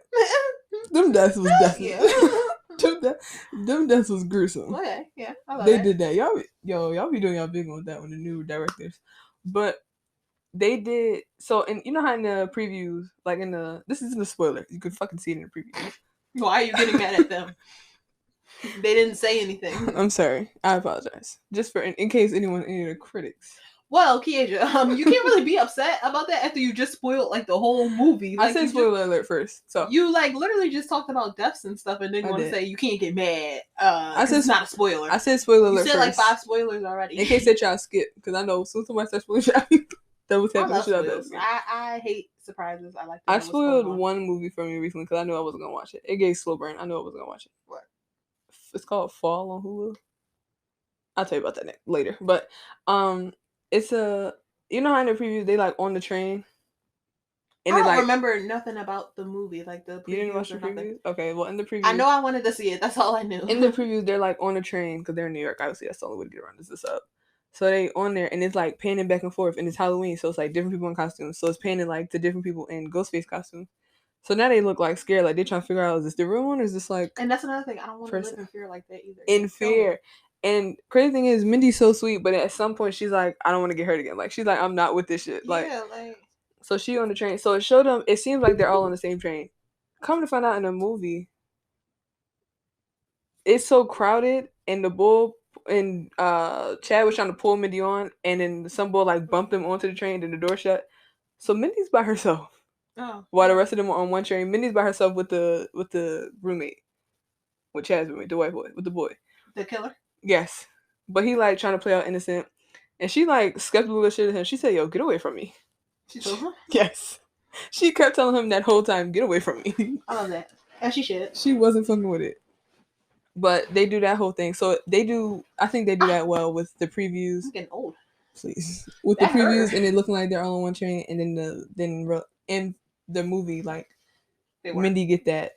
them deaths was definitely. Yeah. them deaths was gruesome. Okay, yeah, I love They that. did that. Y'all be doing y'all big one with that one. The new directors, but they did so. And you know how in the previews, like this isn't a spoiler. You could fucking see it in the previews. Why are you getting mad at them? They didn't say anything. I'm sorry. I apologize. Just for in case any of the critics. Well, Kiasia, you can't really be upset about that after you just spoiled like the whole movie. Like, I said spoiler alert first, so you like literally just talked about deaths and stuff, and then you want to say you can't get mad. I said it's not a spoiler. I said spoiler alert. You said first. like 5 spoilers already. In case they try to skip, because I know as soon as somebody starts spoiling, that was happening. I hate surprises. I like. I spoiled one movie from you recently because I knew I wasn't gonna watch it. It gave slow burn. I knew I wasn't gonna watch it. What? It's called Fall on Hulu. I'll tell you about that later. But it's a how in the previews they like on the train. And I don't remember nothing about the movie, like the previews. You didn't watch the previews? Okay, well in the previews, I know I wanted to see it. That's all I knew. In the previews, they're like on a train because they're in New York. Obviously, that's the only way to get around this up. So they on there and it's like panning back and forth, and it's Halloween, so it's like different people in costumes. So it's panning like to different people in Ghostface costumes. So now they look like scared, like they're trying to figure out, is this the real one or is this like? And that's another thing. I don't want to live in fear like that either. In fear. And crazy thing is, Mindy's so sweet, but at some point she's like, I don't want to get hurt again. Like she's like, I'm not with this shit. Yeah, like. So she on the train. So it showed them. It seems like they're all on the same train. Come to find out in the movie, it's so crowded, and the bull and Chad was trying to pull Mindy on, and then some bull like bumped them onto the train, and the door shut. So Mindy's by herself. Oh. While the rest of them are on one train, Mindy's by herself with the roommate, with Chad's roommate, the white boy, with the boy. The killer? Yes. But he like trying to play out innocent. And she like skeptical of shit at him. She said, yo, get away from me. She told him? Yes. She kept telling him that whole time, get away from me. I love that. And she should. She wasn't fucking with it. But they do that whole thing. So I think they do that well with the previews. I'm getting old. Please. With that the previews and it looking like they're all on one train, and then in the movie, like Mindy get that.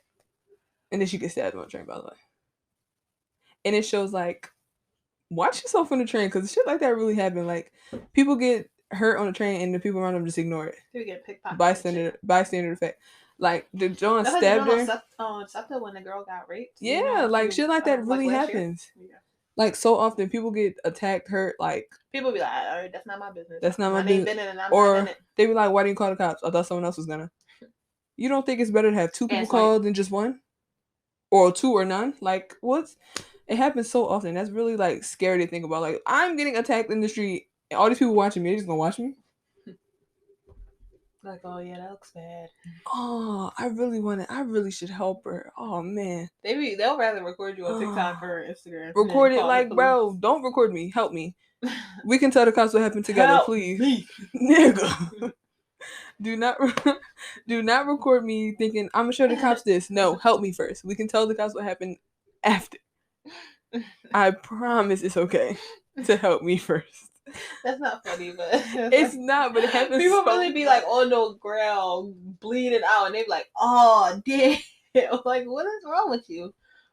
And then she gets stabbed on the train, by the way. And it shows like, watch yourself on the train, because shit like that really happen. Like people get hurt on the train and the people around them just ignore it. People get pickpocketed. Bystander effect. Like the John stabbed her. Something when the girl got raped. Yeah, like shit like that really happens. Yeah. Like so often people get attacked, hurt. Like people be like, all right, that's not my business. That's not my business. Or they be like, why didn't you call the cops? I thought someone else was gonna. You don't think it's better to have 2 people called than just one? Or 2 or none? Like what's? It happens so often. That's really like scary to think about. Like I'm getting attacked in the street, and all these people watching me. They're just gonna watch me. Like, oh yeah, that looks bad. Oh, I really should help her. Oh man. They'll rather record you on TikTok or Instagram. Record it like, bro, don't record me. Help me. We can tell the cops what happened together, help please. Me. Nigga. Do not record me thinking I'm gonna show the cops this. No, help me first. We can tell the cops what happened after. I promise it's okay to help me first. That's not funny, but it's not. But it happens. People really be like on the ground bleeding out, and they be like, "Oh, damn!" Like, what is wrong with you?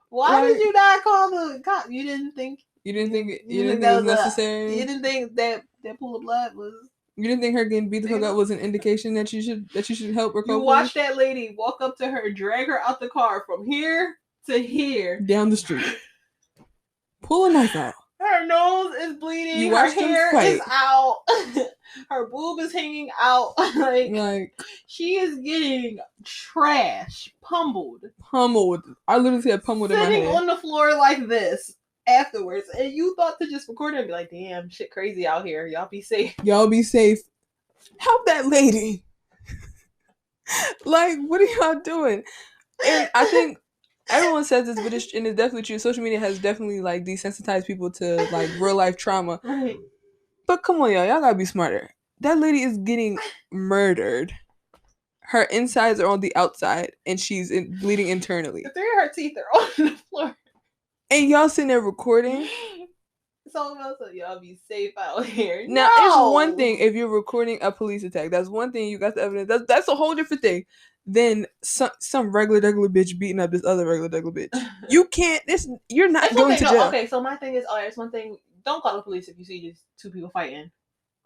Why did you not call the cop? You didn't think it was necessary. You didn't think that pool of blood was. You didn't think her getting beat the fuck up was an indication that you should help her. You watched that lady walk up to her, drag her out the car from here to here, down the street, pull a knife out. Her nose is bleeding. Her hair is out. Her boob is hanging out. like she is getting pummeled. I literally said pummeled in my head. Sitting on the floor like this afterwards, and you thought to just record it and be like, "Damn, shit, crazy out here. Y'all be safe. Help that lady." Like, what are y'all doing? And I think. Everyone says this, but it's definitely true. Social media has definitely like desensitized people to like real life trauma. Right. But come on, y'all gotta be smarter. that lady is getting murdered. Her insides are on the outside, and she's bleeding internally. The 3 of her teeth are on the floor. And y'all sitting there recording. So y'all be safe out here. Now, it's one thing if you're recording a police attack. That's one thing. You got the evidence. That's a whole different thing than some regular bitch beating up this other regular bitch. You can't. You're not going to jail. Okay, so my thing is, it's one thing. Don't call the police if you see these 2 people fighting.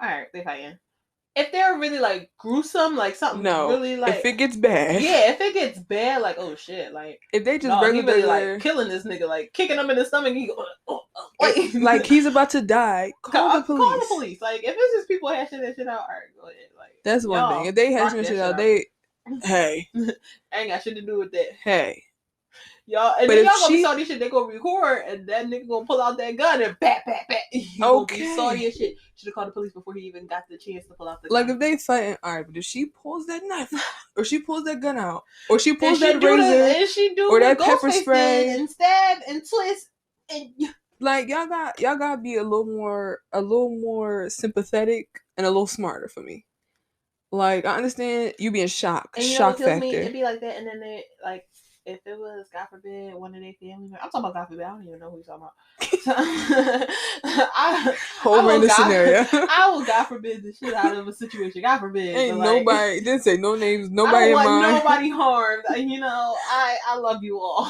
All right, they fighting. If they're really like gruesome, like something really like, if it gets bad, if it gets bad, like oh shit, like if they just regularly like killing this nigga, like kicking him in the stomach, he go, like he's about to die. Call the police. Call the police. Like if it's just people hashing that shit out, all right, go ahead. Like that's one thing. If they hashing that shit out, hey, I ain't got shit to do with that. Hey. Y'all, and then y'all gonna be salty shit. They gonna record, and that nigga gonna pull out that gun and bat. He gonna be salty as shit. Should have called the police before he even got the chance to pull out the gun. Like if they fighting, all right, but if she pulls that knife, or she pulls that gun out, or she pulls that razor, or that pepper spray, and stab and twist, and like y'all gotta be a little more sympathetic and a little smarter for me. Like I understand you being shocked, and shock factor. Me, it'd be like that, and then they like. If it was, God forbid, one of their family members, I'm talking about God forbid, I don't even know who he's talking about. Whole random scenario. I will God forbid the shit out of a situation. God forbid. Ain't nobody, didn't say no names, nobody in mind. Nobody harmed. You know, I love you all.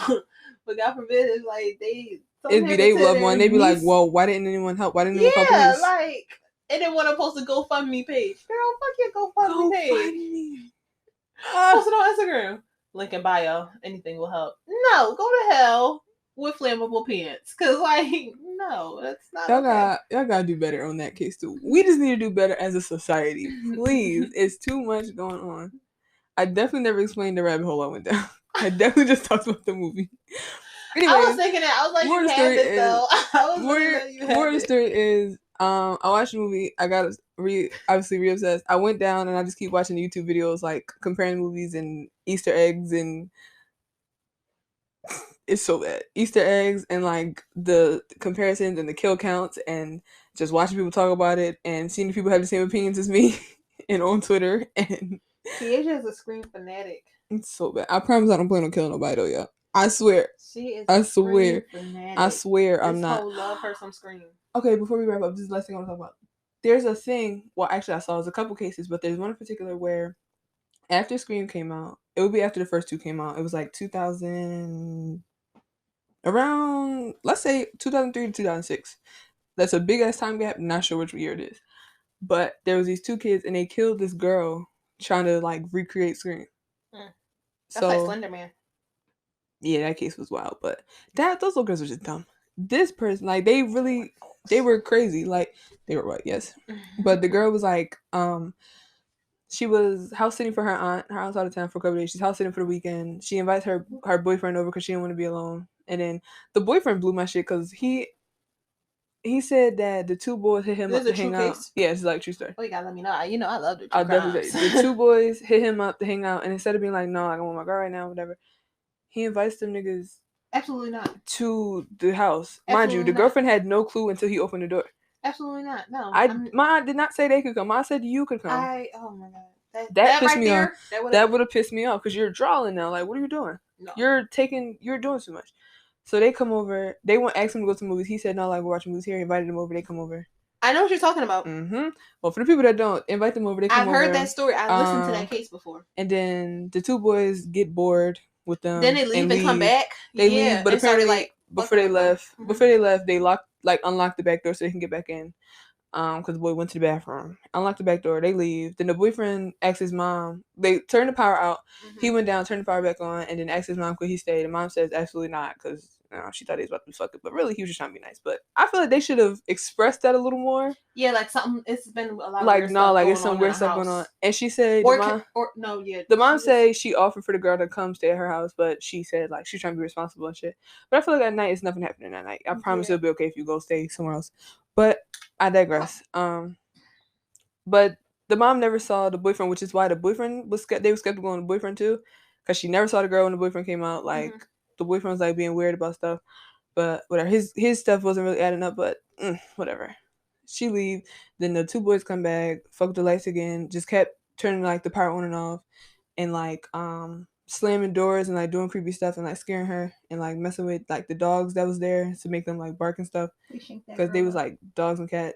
But God forbid, it's like it'd be they loved one. They'd be like, well, why didn't anyone help? Why didn't anyone call police? Yeah, like, and then want to post a GoFundMe page. Girl, fuck your GoFundMe page. Post it on Instagram. Link in bio. Anything will help. No, go to hell with flammable pants. Cause like, no, that's not. Y'all gotta do better on that case too. We just need to do better as a society, please. It's too much going on. I definitely never explained the rabbit hole I went down. I definitely just talked about the movie. Anyway, I was thinking that. I was like, you have it though. More of the story is, I watched the movie. I got obviously re-obsessed. I went down and I just keep watching YouTube videos like comparing movies and Easter eggs, and it's so bad. Easter eggs and like the comparisons and the kill counts, and just watching people talk about it and seeing people have the same opinions as me and on Twitter. And Kiasa is a Scream fanatic. It's so bad. I promise I don't plan on killing nobody though, y'all. I swear. She is. I swear. I'm not. Love her some Scream. Okay, before we wrap up, this is the last thing I want to talk about. There's a thing. Well, actually, I saw there's a couple cases, but there's one in particular where after Scream came out, it would be after the first 2 came out. It was like 2000, around, let's say 2003 to 2006. That's a big ass time gap. Not sure which year it is, but there was these 2 kids and they killed this girl trying to like recreate Scream. That's like Slender Man. Yeah, that case was wild, but those little girls were just dumb. This person, like, they were crazy. Like, they were white, yes. But the girl was like, she was house sitting for her aunt. Her aunt's out of town for a couple days. She's house sitting for the weekend. She invites her boyfriend over because she didn't want to be alone. And then the boyfriend blew my shit because he said that the 2 boys hit him up to hang out. Yeah, it's like true story. Oh, you gotta let me know. You know, I love the true I'll definitely say the 2 boys hit him up to hang out, and instead of being like, no, I want my girl right now, whatever, he invites them niggas. Absolutely not. To the house. Absolutely mind you, the girlfriend had no clue until he opened the door. Absolutely not. No. My aunt did not say they could come. I said you could come. Oh my god. That pissed me off. That would have pissed me off because you're drawing now. Like, what are you doing? No. You're doing too much. So they come over. They want ask him to go to movies. He said no, like we're watching movies here. He invited them over. They come over. I know what you're talking about. Mm-hmm. Well, for the people that don't, invite them over. They come over. I've heard that story. I listened to that case before. And then the 2 boys get bored with them. Then they leave and come back. They leave, but apparently, like before they left, they unlocked the back door so they can get back in. Because the boy went to the bathroom. Unlocked the back door. They leave. Then the boyfriend asked his mom. They turned the power out. Mm-hmm. He went down, turned the power back on, and then asked his mom could he stay. The mom says absolutely not because she thought he was about to be fucked up. But really, he was just trying to be nice. But I feel like they should have expressed that a little more. Yeah, like something. It's been a lot. Like it's some weird stuff going on. And she said, the mom said she offered for the girl to come stay at her house, but she said like she's trying to be responsible and shit. But I feel like at night it's nothing happening that night. I promise it'll be okay if you go stay somewhere else. But I digress. But the mom never saw the boyfriend, which is why the boyfriend they were skeptical on the boyfriend too, because she never saw the girl when the boyfriend came out. Like the boyfriend was like being weird about stuff, but whatever. His stuff wasn't really adding up, but whatever. She leave. Then the two boys come back, fuck the lights again, just kept turning like the power on and off, and like slamming doors and like doing creepy stuff and like scaring her and like messing with like the dogs that was there to make them like bark and stuff because they was like dogs and cat.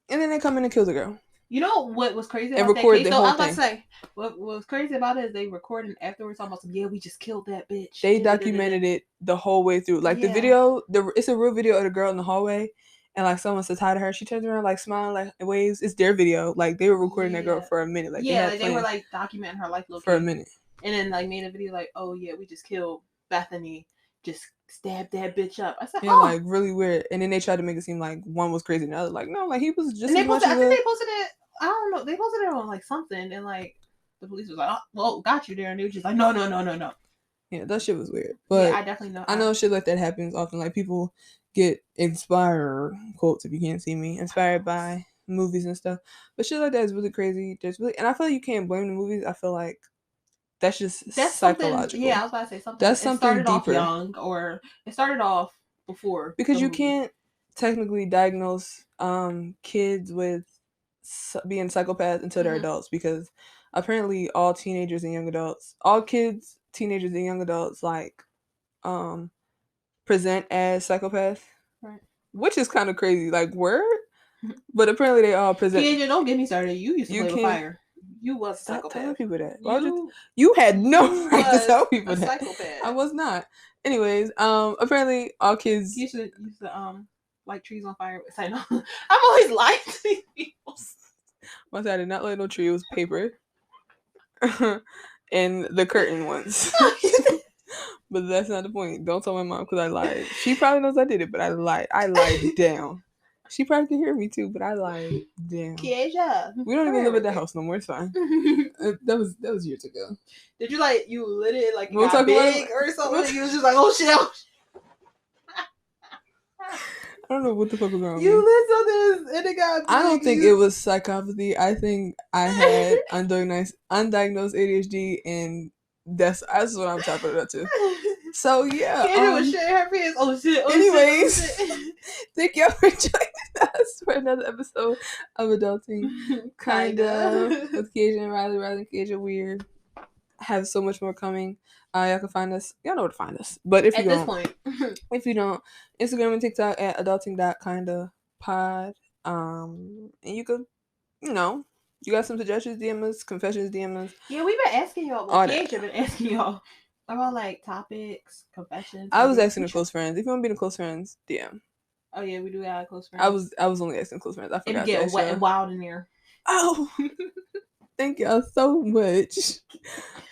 And then they come in and kill the girl. You know what was crazy and about record that case? the So whole I was about thing. to say, what was crazy about it is they recorded afterwards talking about some, yeah, we just killed that bitch. They documented it the whole way through. Like the video, it's a real video of the girl in the hallway, and like someone says hi to her. She turns around like smiling, like waves. It's their video. Like they were recording that girl for a minute. Like they were like documenting her life for a minute, and then like made a video like, oh yeah, we just killed Bethany. Just stabbed that bitch up. I said, yeah, like really weird. And then they tried to make it seem like one was crazy and the other. Like no, like he was just. And they posted, I think they posted it. I don't know. They posted it on like something, and like the police was like, "Oh, well, got you there," and they were just like, "No." Yeah, that shit was weird. But yeah, I definitely know. I know shit like that happens often. Like people get inspired, quotes if you can't see me, inspired by movies and stuff. But shit like that is really crazy. And I feel like you can't blame the movies. I feel like that's psychological. Yeah, I was about to say something. That's something started deeper. Off young, or it started off before. Because you can't technically diagnose kids with being psychopaths until they're adults, because apparently all teenagers and young adults, all kids, teenagers and young adults like present as psychopaths, right? Which is kind of crazy, like word. But apparently they all present. Yeah, don't get me started. You used to play with fire. You was a psychopath. Telling people that. You had no right to tell people that. Psychopath. I was not. Anyways, apparently all kids used to light trees on fire. I know. I'm always lying to these people. Once I did not light no tree, it was paper. And the curtain ones. But that's not the point. Don't tell my mom because I lied. She probably knows I did it, but I lied. I lied down. She probably can hear me too, but I lied down. Kiasa. We don't even live at that house no more. It's fine. That was years ago. Did you you lit it like you got big or something? You was just like, oh shit. I don't know what the fuck was wrong with me. You lit something and it got big. I don't think it was psychopathy. I think I had undiagnosed ADHD, and that's what I'm talking about too. So yeah, Kendra was shitting her pants. Oh shit. Anyways, thank y'all for joining us for another episode of Adulting Kinda with Kiasa and Riley. And Kiasa Weird. Have so much more coming. Y'all can find us. Y'all know where to find us. But if you don't, Instagram and TikTok at adulting.kindapod. And you could, you got some suggestions, DM us, confessions, DM us. Yeah, we've been asking y'all. Kiasa been asking y'all about topics, confessions. I was asking the close friends. If you want to be the close friends, DM. Oh yeah, we do have close friends. I was only asking close friends. I forgot. It get wet and wild in there. Oh. Thank y'all so much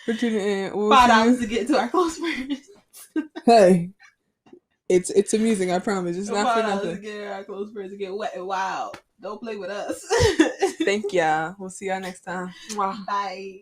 for tuning in. $5 to get to our close friends. Hey, it's amusing. I promise. It's not for nothing. To get our close friends to get wet and wild. Don't play with us. Thank y'all. We'll see y'all next time. Bye.